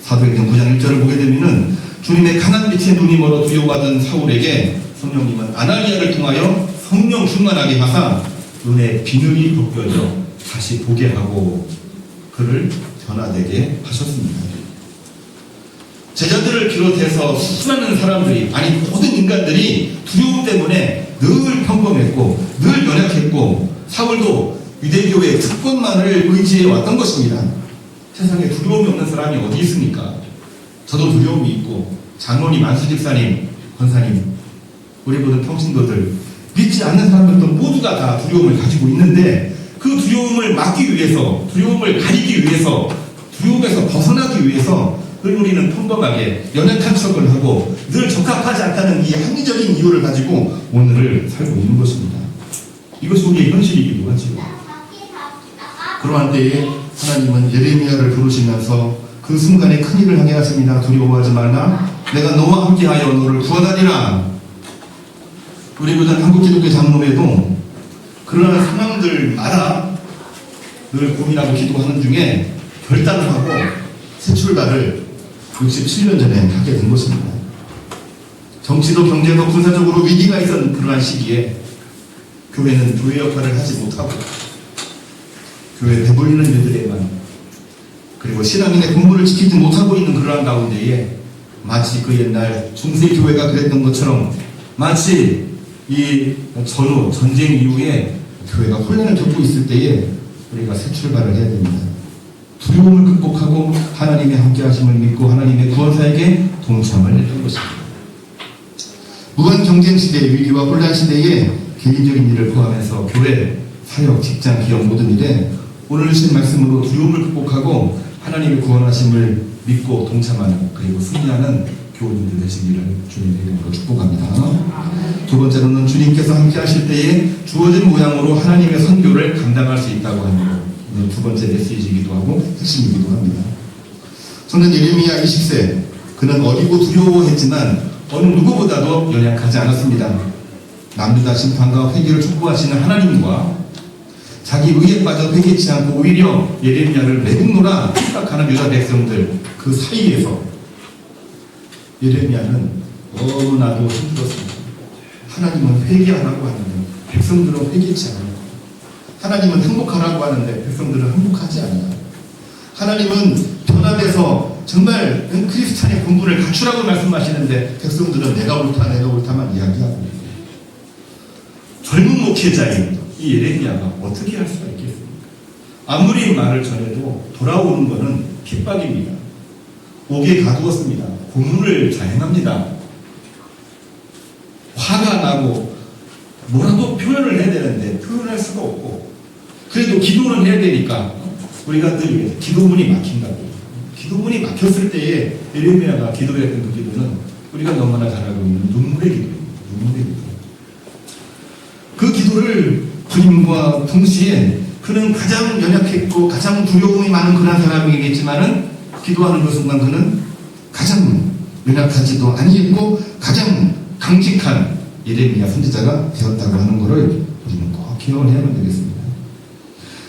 사도행전 9장 1절을 보게 되면은 주님의 강한 빛에 눈이 멀어 두려워하던 사울에게 성령님은 아나니아를 통하여 성령 충만하게 하사 눈에 비늘이 벗겨져 다시 보게 하고 그를 변화되게 하셨습니다. 제자들을 비롯해서 수많은 사람들이, 아니 모든 인간들이 두려움 때문에 늘 평범했고 늘 연약했고, 사울도 유대교의 특권만을 의지해 왔던 것입니다. 세상에 두려움이 없는 사람이 어디 있습니까? 저도 두려움이 있고, 장로님, 안수집사님, 권사님, 우리 모든 평신도들, 믿지 않는 사람들도 모두가 다 두려움을 가지고 있는데 그 두려움을 막기 위해서, 두려움을 가리기 위해서, 두려움에서 벗어나기 위해서 늘 우리는 평범하게 연약한 척을 하고 늘 적합하지 않다는 이 합리적인 이유를 가지고 오늘을 살고 있는 것입니다. 이것이 우리의 현실이기도 하죠. 그러한 때에 하나님은 예레미야를 부르시면서 그 순간에 큰 일을 하게 하십니다. 두려워하지 말라, 내가 너와 함께하여 너를 구원하리라. 우리 교단 한국기독교 장로회도 그러한 상황들마다 늘 고민하고 기도하는 중에 결단을 하고 새 출발을 67년 전에 하게 된 것입니다. 정치도 경제도 군사적으로 위기가 있었던 그러한 시기에 교회는 교회 역할을 하지 못하고 교회 배불리는 일들에만, 그리고 신앙인의 공부를 지키지 못하고 있는 그러한 가운데에 마치 그 옛날 중세교회가 그랬던 것처럼 마치 이 전후 전쟁 이후에 교회가 혼란을 겪고 있을 때에 우리가 새 출발을 해야 됩니다. 두려움을 극복하고 하나님의 함께하심을 믿고 하나님의 구원사에게 동참을 했던 것입니다. 무한 경쟁 시대, 위기와 혼란 시대에 개인적인 일을 포함해서 교회, 사역, 직장, 기업 모든 일에 오늘 주신 말씀으로 두려움을 극복하고 하나님의 구원하심을 믿고 동참하는, 그리고 승리하는 교우님들 되시기를 주님의 이름으로 축복합니다. 두 번째로는 주님께서 함께 하실 때에 주어진 모양으로 하나님의 선교를 감당할 수 있다고 하는 것. 두 번째 메시지이기도 하고 핵심이기도 합니다. 저는 예레미야 20세, 그는 어리고 두려워했지만 어느 누구보다도 연약하지 않았습니다. 남유다 심판과 회개를 촉구하시는 하나님과 자기 의에 빠져 회개치 않고 오히려 예레미야를 매국노라 생각하는 유다 백성들, 그 사이에서 예레미야는 너무나도 힘들었습니다. 하나님은 회개하라고 하는데 백성들은 회개치 않아요. 하나님은 행복하라고 하는데 백성들은 행복하지 않아요. 하나님은 변화돼서 정말 크리스찬의 본분을 갖추라고 말씀하시는데 백성들은 내가 옳다, 내가 옳다만 이야기하고, 젊은 목회자인 이 예레미야가 어떻게 할 수가 있겠습니까? 아무리 말을 전해도 돌아오는 것은 핍박입니다. 옥에 가두었습니다. 고문을 자행합니다. 화가 나고 뭐라도 표현을 해야 되는데 표현할 수가 없고, 그래도 기도는 해야 되니까 우리가 늘 기도문이 막힌다고. 기도문이 막혔을 때에 예레미야가 기도했던 그 기도는 우리가 너무나 잘 알고 있는 눈물의 기도입니다. 눈물의 기도. 그 기도를 부님과 동시에 그는 가장 연약했고 가장 두려움이 많은 그런 사람이겠지만은 기도하는 그 순간 그는 가장 연약하지도 아니했고 가장 강직한 예레미야 선지자가 되었다고 하는 것을 우리는 꼭 기억을 해야만 되겠습니다.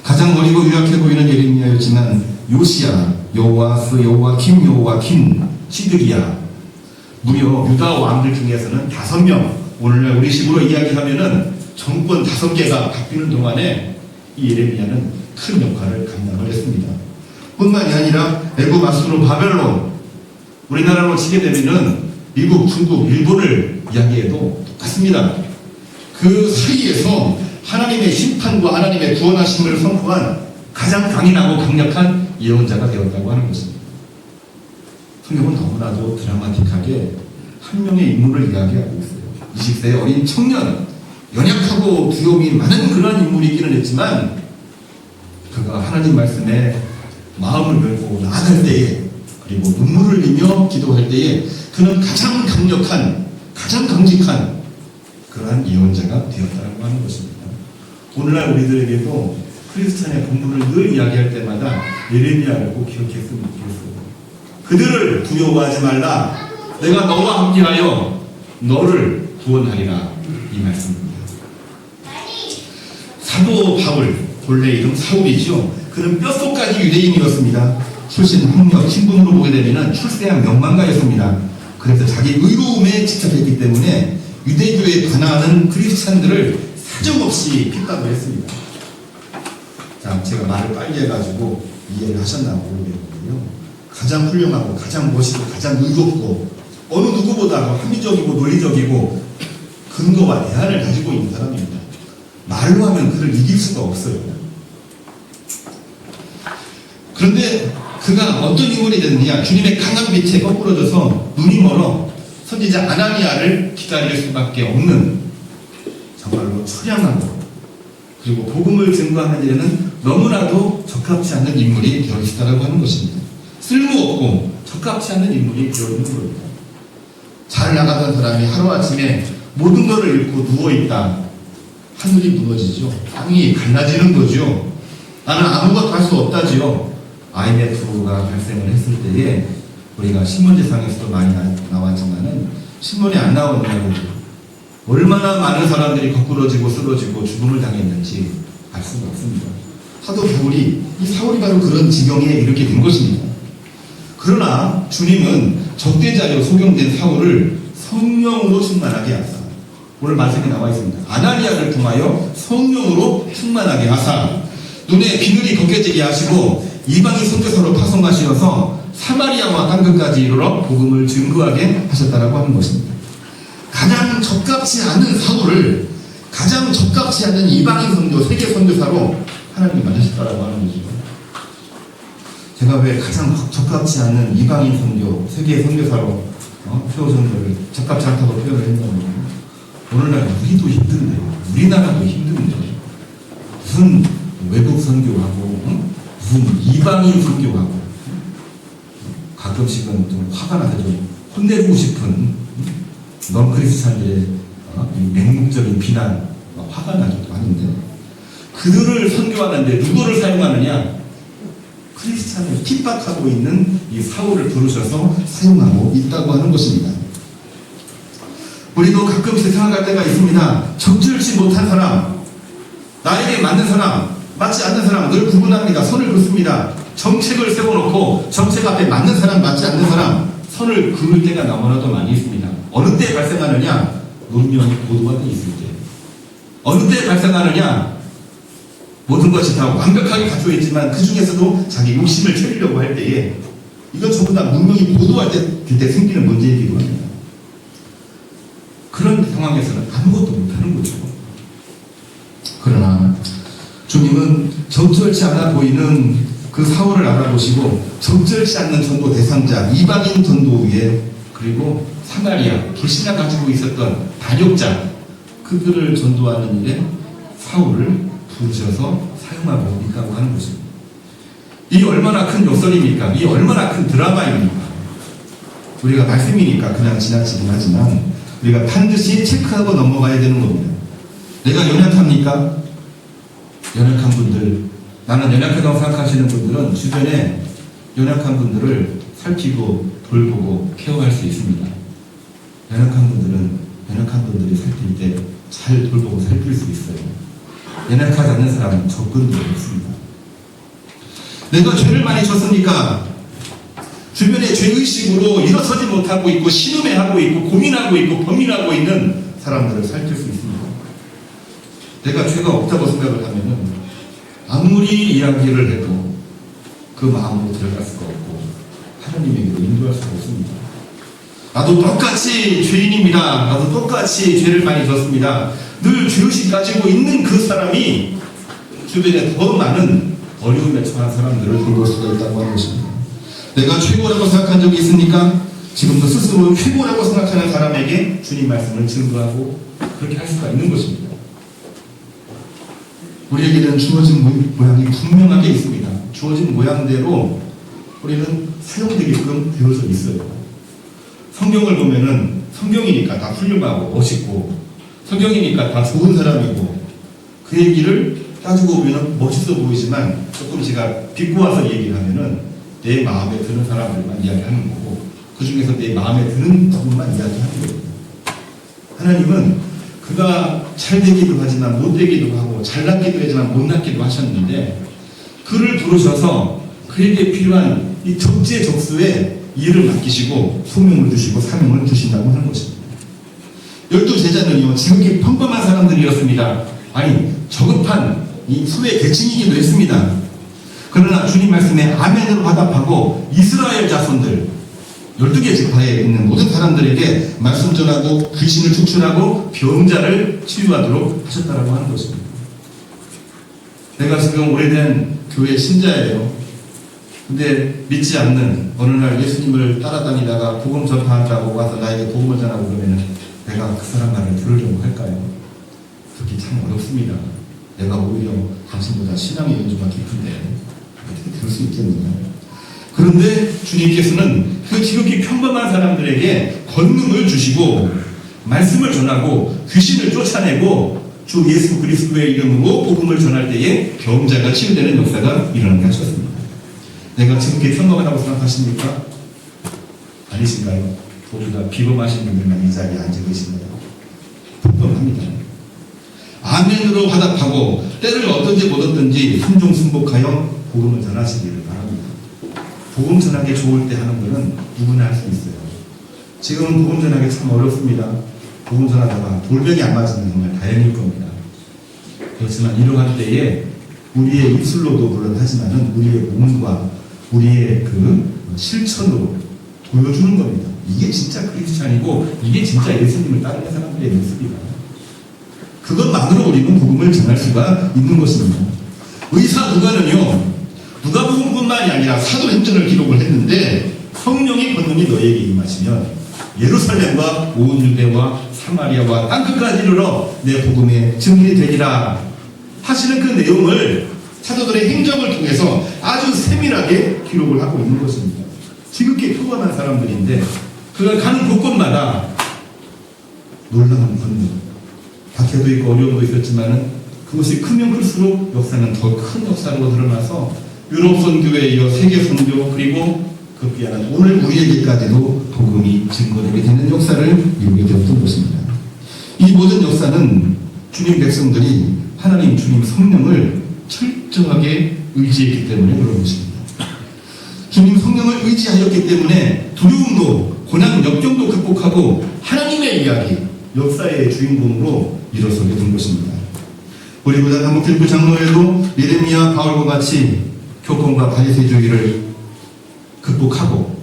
가장 어리고 유약해 보이는 예레미야였지만 요시야, 여호와스, 여호와김, 여호와kim, 시드기야, 무려 유다 왕들 중에서는 5명, 오늘날 우리 식으로 이야기하면은 정권 5개가 바뀌는 동안에 이 예레미야는 큰 역할을 감당을 했습니다. 뿐만이 아니라 애굽, 아수르, 바벨론, 우리나라로 치게 되면은 미국, 중국, 일본을 이야기해도 똑같습니다. 그 사이에서 하나님의 심판과 하나님의 구원하심을 선포한 가장 강인하고 강력한 예언자가 되었다고 하는 것입니다. 성경은 너무나도 드라마틱하게 한 명의 인물을 이야기하고 있어요. 20세의 어린 청년, 연약하고 두려움이 많은 그런 인물이기는 했지만 그가 하나님 말씀에 마음을 열고 나아갈 때에, 그리고 눈물을 흘리며 기도할 때에 그는 가장 강력한, 가장 강직한 그러한 예언자가 되었다고 하는 것입니다. 오늘날 우리들에게도 크리스찬의 본분을 늘 이야기할 때마다 예레미야를 꼭 기억했으면 좋겠어요. 그들을 두려워하지 말라. 내가 너와 함께하여 너를 구원하리라. 이 말씀입니다. 사도 바울, 본래 이름 사울이죠. 그는 뼛속까지 유대인이었습니다. 출신 학력, 신분으로 보게 되면 출세한 명망가였습니다. 그래서 자기 의로움에 집착했기 때문에 유대교에 관하는 크리스찬들을 사정없이 핍박을 했습니다. 자, 제가 말을 빨리 해가지고 이해를 하셨나 모르겠는데요. 가장 훌륭하고 가장 멋있고 가장 의롭고 어느 누구보다 합리적이고 논리적이고 근거와 대안을 가지고 있는 사람입니다. 말로 하면 그를 이길 수가 없어요. 그런데 그가 어떤 인물이 됐느냐, 주님의 강한 빛에 거꾸러져서 눈이 멀어 선지자 아나니아를 기다릴 수밖에 없는 정말로 처량하고 그리고 복음을 증거하는 데에는 너무나도 적합치 않는 인물이 되어 있다고 하는 것입니다. 쓸모없고 적합치 않은 인물이 되어 있는 겁니다. 잘 나가던 사람이 하루아침에 모든 것을 잃고 누워있다. 하늘이 무너지죠. 땅이 갈라지는 거죠. 나는 아무것도 할 수 없다지요. IMF가 발생을 했을 때에 우리가 신문지상에서도 많이 나왔지만은 신문에 안 나오느냐고 얼마나 많은 사람들이 거꾸러지고 쓰러지고 죽음을 당했는지 알 수가 없습니다. 사도 바울이, 이 사울이 바로 그런 지경에 이르게 된 것입니다. 그러나 주님은 적대자여 소경된 사울을 성령으로 충만하게 하사, 오늘 말씀에 나와 있습니다. 아나니아를 통하여 성령으로 충만하게 하사 눈에 비늘이 벗겨지게 하시고 이방인 선교사로 파송하시어서 사마리아와 땅끝까지 이르러 복음을 증거하게 하셨다라고 하는 것입니다. 가장 적합치 않은 사울을 가장 적합치 않은 이방인 선교, 세계 선교사로 하나님이 만드셨다라고 하는 거죠. 제가 왜 가장 적합치 않은 이방인 선교, 세계 선교사로 표어 선교를 적합치 않다고 표현을 했냐면, 오늘날 우리도 힘든데, 우리나라도 힘든데 무슨 외국 선교하고 무슨 이방인 선교하고 가끔씩은 좀 화가 나서 좀 혼내고 싶은 넌 크리스찬들의 맹목적인 비난, 화가 나기도 하는데, 그들을 선교하는데 누구를 사용하느냐? 크리스찬을 핍박하고 있는 이 사울을 부르셔서 사용하고 있다고 하는 것입니다. 우리도 가끔씩 생각할 때가 있습니다. 적절치 못한 사람, 나에게 맞는 사람, 맞지 않는 사람 늘 구분합니다. 선을 긋습니다. 정책을 세워놓고 정책 앞에 맞는 사람, 맞지 않는 사람 선을 그을 때가 너무나도 많이 있습니다. 어느 때 발생하느냐? 문명이 고도화되어 있을 때. 어느 때 발생하느냐? 모든 것이 다 완벽하게 갖춰 있지만 그 중에서도 자기 욕심을 채우려고 할 때에, 이건 전부 다 문명이 고도할 때 생기는 문제이기도 합니다. 그런 상황에서는 아무것도 못하는 거죠. 그러나 주님은 적절치 않아 보이는 그 사울을 알아보시고 적절치 않는 전도 대상자, 이방인 전도위에, 그리고 사마리아, 불신앙 가지고 있었던 반역자, 그들을 전도하는 일에 사울을 부르셔서 사용하고 있다고 하는 것입니다. 이 얼마나 큰 역설입니까? 이 얼마나 큰 드라마입니까? 우리가 말씀이니까 그냥 지나치긴 하지만 우리가 반드시 체크하고 넘어가야 되는 겁니다. 내가 연약합니까? 연약한 분들, 나는 연약하다고 생각하시는 분들은 주변에 연약한 분들을 살피고 돌보고 케어할 수 있습니다. 연약한 분들은 연약한 분들이 살필 때 잘 돌보고 살필 수 있어요. 연약하지 않는 사람은 접근도 없습니다. 내가 죄를 많이 졌으니까 주변에 죄의식으로 일어서지 못하고 있고 신음해하고 있고 고민하고 있고 범인하고 있는 사람들을 살필 수 있습니다. 내가 죄가 없다고 생각을 하면은 아무리 이야기를 해도 그 마음으로 들어갈 수가 없고 하나님에게로 인도할 수가 없습니다. 나도 똑같이 죄인입니다. 나도 똑같이 죄를 많이 졌습니다. 늘 죄의식 가지고 있는 그 사람이 주변에 더 많은 어려움에 처한 사람들을 돌볼 수가 있다고 하는 것입니다. 내가 최고라고 생각한 적이 있습니까? 지금도 스스로 최고라고 생각하는 사람에게 주님 말씀을 증거하고 그렇게 할 수가 있는 것입니다. 우리에게는 주어진 모양이 분명하게 있습니다. 주어진 모양대로 우리는 사용되게끔 되어져 있어요. 성경을 보면은 성경이니까 다 훌륭하고 멋있고 성경이니까 다 좋은 사람이고 그 얘기를 따지고 보면 멋있어 보이지만 조금 제가 비꼬아서 얘기를 하면은 내 마음에 드는 사람들만 이야기하는 거고 그 중에서 내 마음에 드는 부분만 이야기하는 거예요. 하나님은 그가 잘 되기도 하지만 못 되기도 하고 잘났기도 하지만 못 났기도 하셨는데 그를 부르셔서 그에게 필요한 이 적재적소에 일을 맡기시고 소명을 주시고 사명을 주신다고 하는 것입니다. 12제자는요 지극히 평범한 사람들이었습니다. 아니 저급한 이 후의 계층이기도 했습니다. 그러나 주님 말씀에 아멘으로 화답하고 이스라엘 자손들 12개 지파에 있는 모든 사람들에게 말씀 전하고 귀신을 축출하고 병자를 치유하도록 하셨다고 하는 것입니다. 내가 지금 오래된 교회 신자예요. 근데 믿지 않는 어느 날 예수님을 따라다니다가 복음 전파한다고 와서 나에게 복음을 전하고 그러면 내가 그 사람 말을 들으려고 할까요? 그게 참 어렵습니다. 내가 오히려 당신보다 신앙의 연주가 깊은데 어떻게 들을 수 있겠느냐. 그런데 주님께서는 그 지극히 평범한 사람들에게 권능을 주시고 말씀을 전하고 귀신을 쫓아내고 주 예수 그리스도의 이름으로 복음을 전할 때에 병자가 치유되는 역사가 일어나게 하셨습니다. 내가 지극히 평범하다고 생각하십니까? 아니신가요? 우리가 비범하신 분들만 이 자리에 앉아 계십니다. 평범합니다. 아멘으로 화답하고 때를 얻든지 못 얻든지 순종순복하여 복음을 전하시기를 바랍니다. 복음 전하기 좋을 때 하는 것은 누구나 할 수 있어요. 지금 복음 전하기 참 어렵습니다. 복음 전하다가 돌벽이 안 맞으면 정말 다행일 겁니다. 그렇지만 이러한 때에 우리의 입술로도 물론 하지만은 우리의 몸과 우리의 그 실천으로 보여주는 겁니다. 이게 진짜 크리스찬이고 이게 진짜 예수님을 따르는 사람들의 모습이다. 그것만으로 우리는 복음을 전할 수가 있는 것입니다. 의사 누가는요, 누가복음뿐만이 아니라 사도행전을 기록을 했는데 성령의 권능이 너에게 임하시면 예루살렘과 온 유대와 사마리아와 땅끝까지 이르러 내 복음의 증인이 되리라 하시는 그 내용을 사도들의 행적을 통해서 아주 세밀하게 기록을 하고 있는 것입니다. 지극히 평범한 사람들인데 그가 가는 곳곳마다 놀라운 권능, 박해도 있고 어려움도 있었지만 그것이 크면 클수록 역사는 더 큰 역사로 드러나서 유럽 선교에 이어 세계 선교 그리고 급기야는 오늘 우리에게까지도 복음이 증거되게 되는 역사를 이루게 되었던 것입니다. 이 모든 역사는 주님 백성들이 하나님 주님 성령을 철저하게 의지했기 때문에 그런 것입니다. 주님 성령을 의지하였기 때문에 두려움도 고난 역경도 극복하고 하나님의 이야기 역사의 주인공으로 일어서게 된 것입니다. 우리 고단 한국교회 장로회도 예레미야 바울과 같이 교권과 바리새주의를 극복하고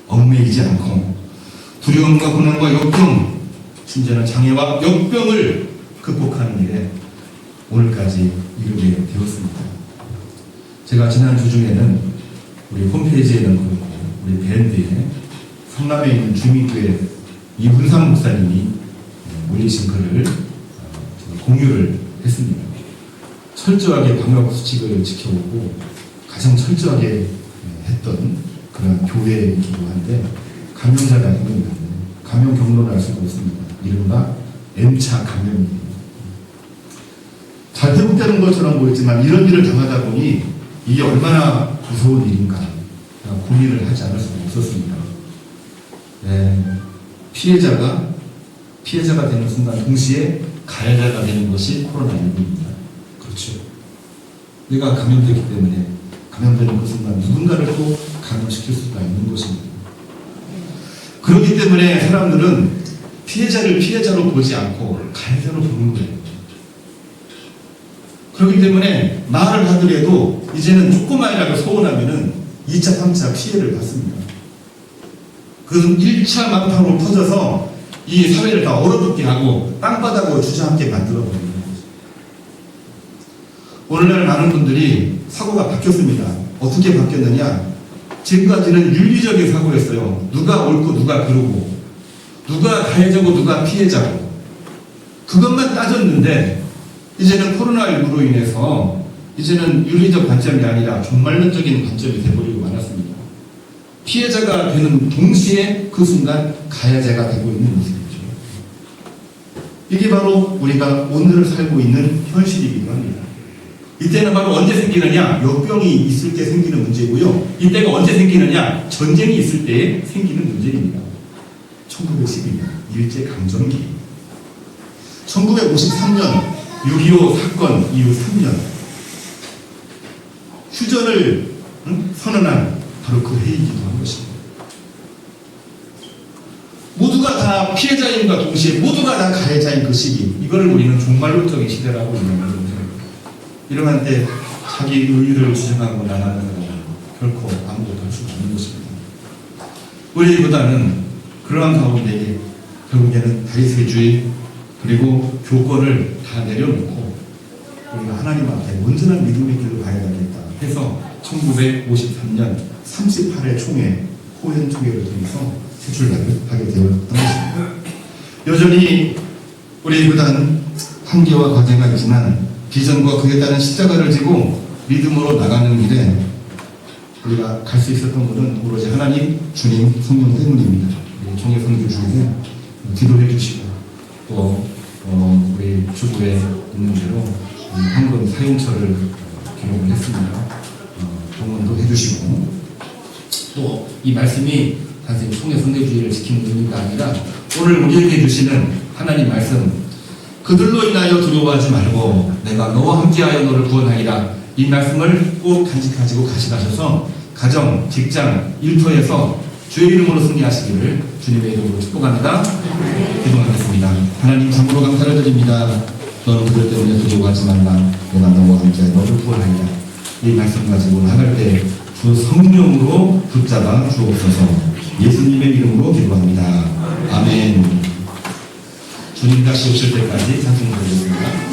얽매이지 않고 두려움과 고난과 역경 심지어는 장애와 역병을 극복하는 일에 오늘까지 이루게 되었습니다. 제가 지난주 중에는 우리 홈페이지에는 그렇고 우리 밴드에 성남에 있는 주민교회 이훈삼 목사님이 올리신 글을 공유를 했습니다. 철저하게 방역 수칙을 지켜오고 가장 철저하게 했던 그런 교회이기도 한데 감염자가 있는 감염 경로를 알 수가 없습니다. 이른바 M차 감염입니다. 잘 회복되는 것처럼 보였지만 이런 일을 당하다 보니 이게 얼마나 무서운 일인가 고민을 하지 않을 수가 없었습니다. 피해자가 되는 순간 동시에 가해자가 되는 것이 코로나19입니다. 그렇죠. 내가 감염되기 때문에 감염되는 그 순간 누군가를 또 감염시킬 수가 있는 것입니다. 그렇기 때문에 사람들은 피해자를 피해자로 보지 않고 가해자로 보는 거예요. 그렇기 때문에 말을 하더라도 이제는 조금만이라도 서운하면은 2차, 3차 피해를 받습니다. 그 1차 망파로 터져서 이 사회를 다 얼어붙게 하고 땅바닥으로 주저앉게 만들어버리는 거죠. 오늘날 많은 분들이 사고가 바뀌었습니다. 어떻게 바뀌었느냐? 지금까지는 윤리적인 사고였어요. 누가 옳고 누가 그르고 누가 가해자고 누가 피해자고 그것만 따졌는데 이제는 코로나19로 인해서 이제는 윤리적 관점이 아니라 종말론적인 관점이 돼버리고 말았습니다. 피해자가 되는 동시에 그 순간 가해자가 되고 있는 모습이죠. 이게 바로 우리가 오늘을 살고 있는 현실이기도 합니다. 이때는 바로 언제 생기느냐? 역병이 있을 때 생기는 문제고요. 이때가 언제 생기느냐? 전쟁이 있을 때 생기는 문제입니다. 1912년 일제강점기 1953년 6.25 사건 이후 3년 휴전을 선언한 바로 그 해이기도 한 것입니다. 모두가 다 피해자임과 동시에 모두가 다 가해자인 그 시기, 이거를 우리는 종말론적인 시대라고 있는 거죠. 이러한 때 자기 의의를 주장하고 나가는 사람은 결코 아무것도 할 수가 없는 것입니다. 우리보다는 그러한 가운데 결국에는 다윗의주의 그리고 교권을 다 내려놓고 우리가 하나님 앞에 온전한 믿음의 길로 가야 되겠다 해서 1953년 38회 총회 호연 총회를 통해서 세출하게 되었던 것입니다. 여전히 우리보다는 한계와 과제가 있지만 비전과 그에 따른 십자가를 지고 믿음으로 나가는 길에 우리가 갈 수 있었던 것은 오로지 하나님, 주님, 성령 때문입니다. 우리 총회 선교 중에 기도해 주시고 또 우리 주부에 있는 대로 황금 사용처를 기록을 했습니다. 동원도 해주시고 또 이 말씀이 단순히 총회 선교주의를 지키는 의미가 아니라 오늘 우리에게 주시는 하나님 말씀, 그들로 인하여 두려워하지 말고 내가 너와 함께하여 너를 구원하리라, 이 말씀을 꼭 간직하시고 가시가셔서 가정, 직장, 일터에서 주의 이름으로 승리하시기를 주님의 이름으로 축복합니다. 기도하겠습니다. 하나님 참으로 감사를 드립니다. 너는 그들 때문에 두려워하지 말라. 내가 너와 함께하여 너를 구원하리라. 이 말씀 가지고 나갈 때 주 성령으로 붙잡아 주옵소서. 예수님의 이름으로 기도합니다. 아멘. 주님 다시 오실 때까지 찬송 드리겠습니다.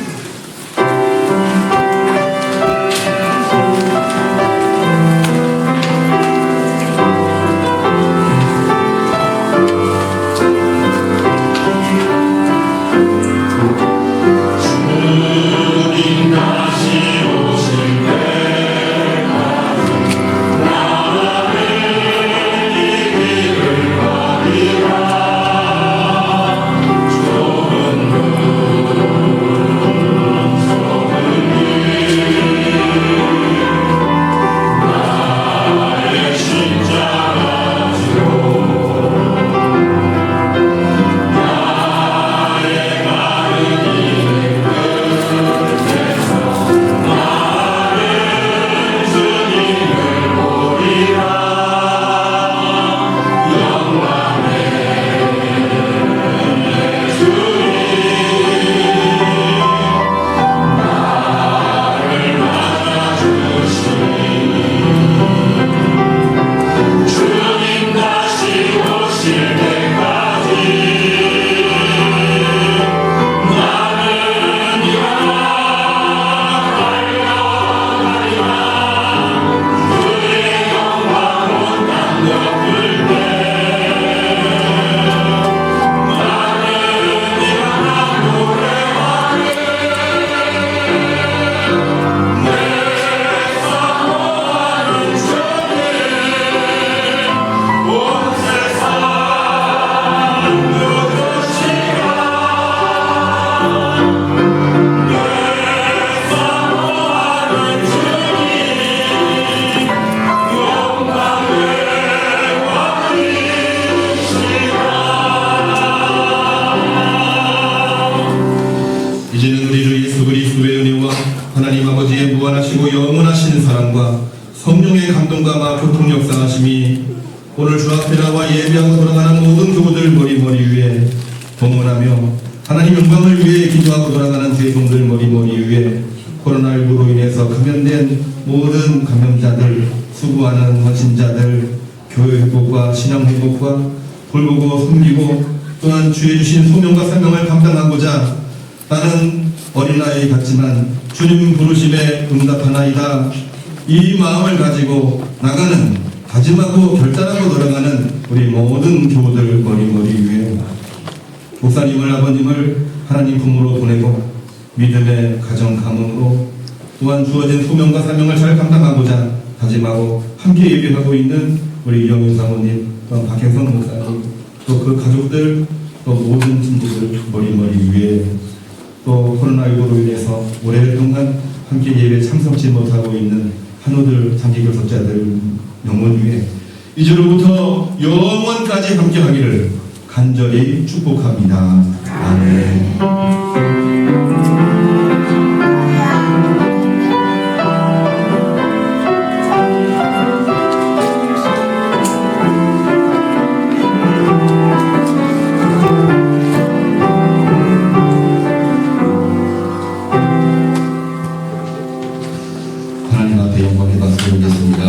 은혜와 하나님 아버지의 무한하시고 영원하신 사랑과 성령의 감동과 교통 역사하심이 오늘 주 앞에 나와 예배하고 돌아가는 모든 교우들 머리 위에 동원하며 하나님 영광을 위해 기도하고 돌아가는 대종들 머리 위에 코로나19로 인해서 감염된 모든 감염자들, 수고하는 헌신자들, 교회 회복과 신앙 회복과 돌보고 섬기고 또한 주의 주신 소명과 사명을 감당하고자 나는 어린아이 같지만 주님 부르심에 응답하나이다. 이 마음을 가지고 나가는 다짐하고 결단하고 돌아가는 우리 모든 교우들 머리 위에 목사님을 아버님을 하나님 품으로 보내고 믿음의 가정 가문으로 또한 주어진 소명과 사명을 잘 감당하고자 다짐하고 함께 예배하고 있는 우리 이영윤 사모님, 또 박혜성 목사님, 또 그 가족들, 또 모든 친구들 머리 위에 또 코로나19로 인해서 오랫동안 함께 예배 참석지 못하고 있는 한우들 장기교섭자들 영혼 위에 이제로부터 영원까지 함께 하기를 간절히 축복합니다. 아멘. 하나님 앞에 영광의 박수 드리겠습니다.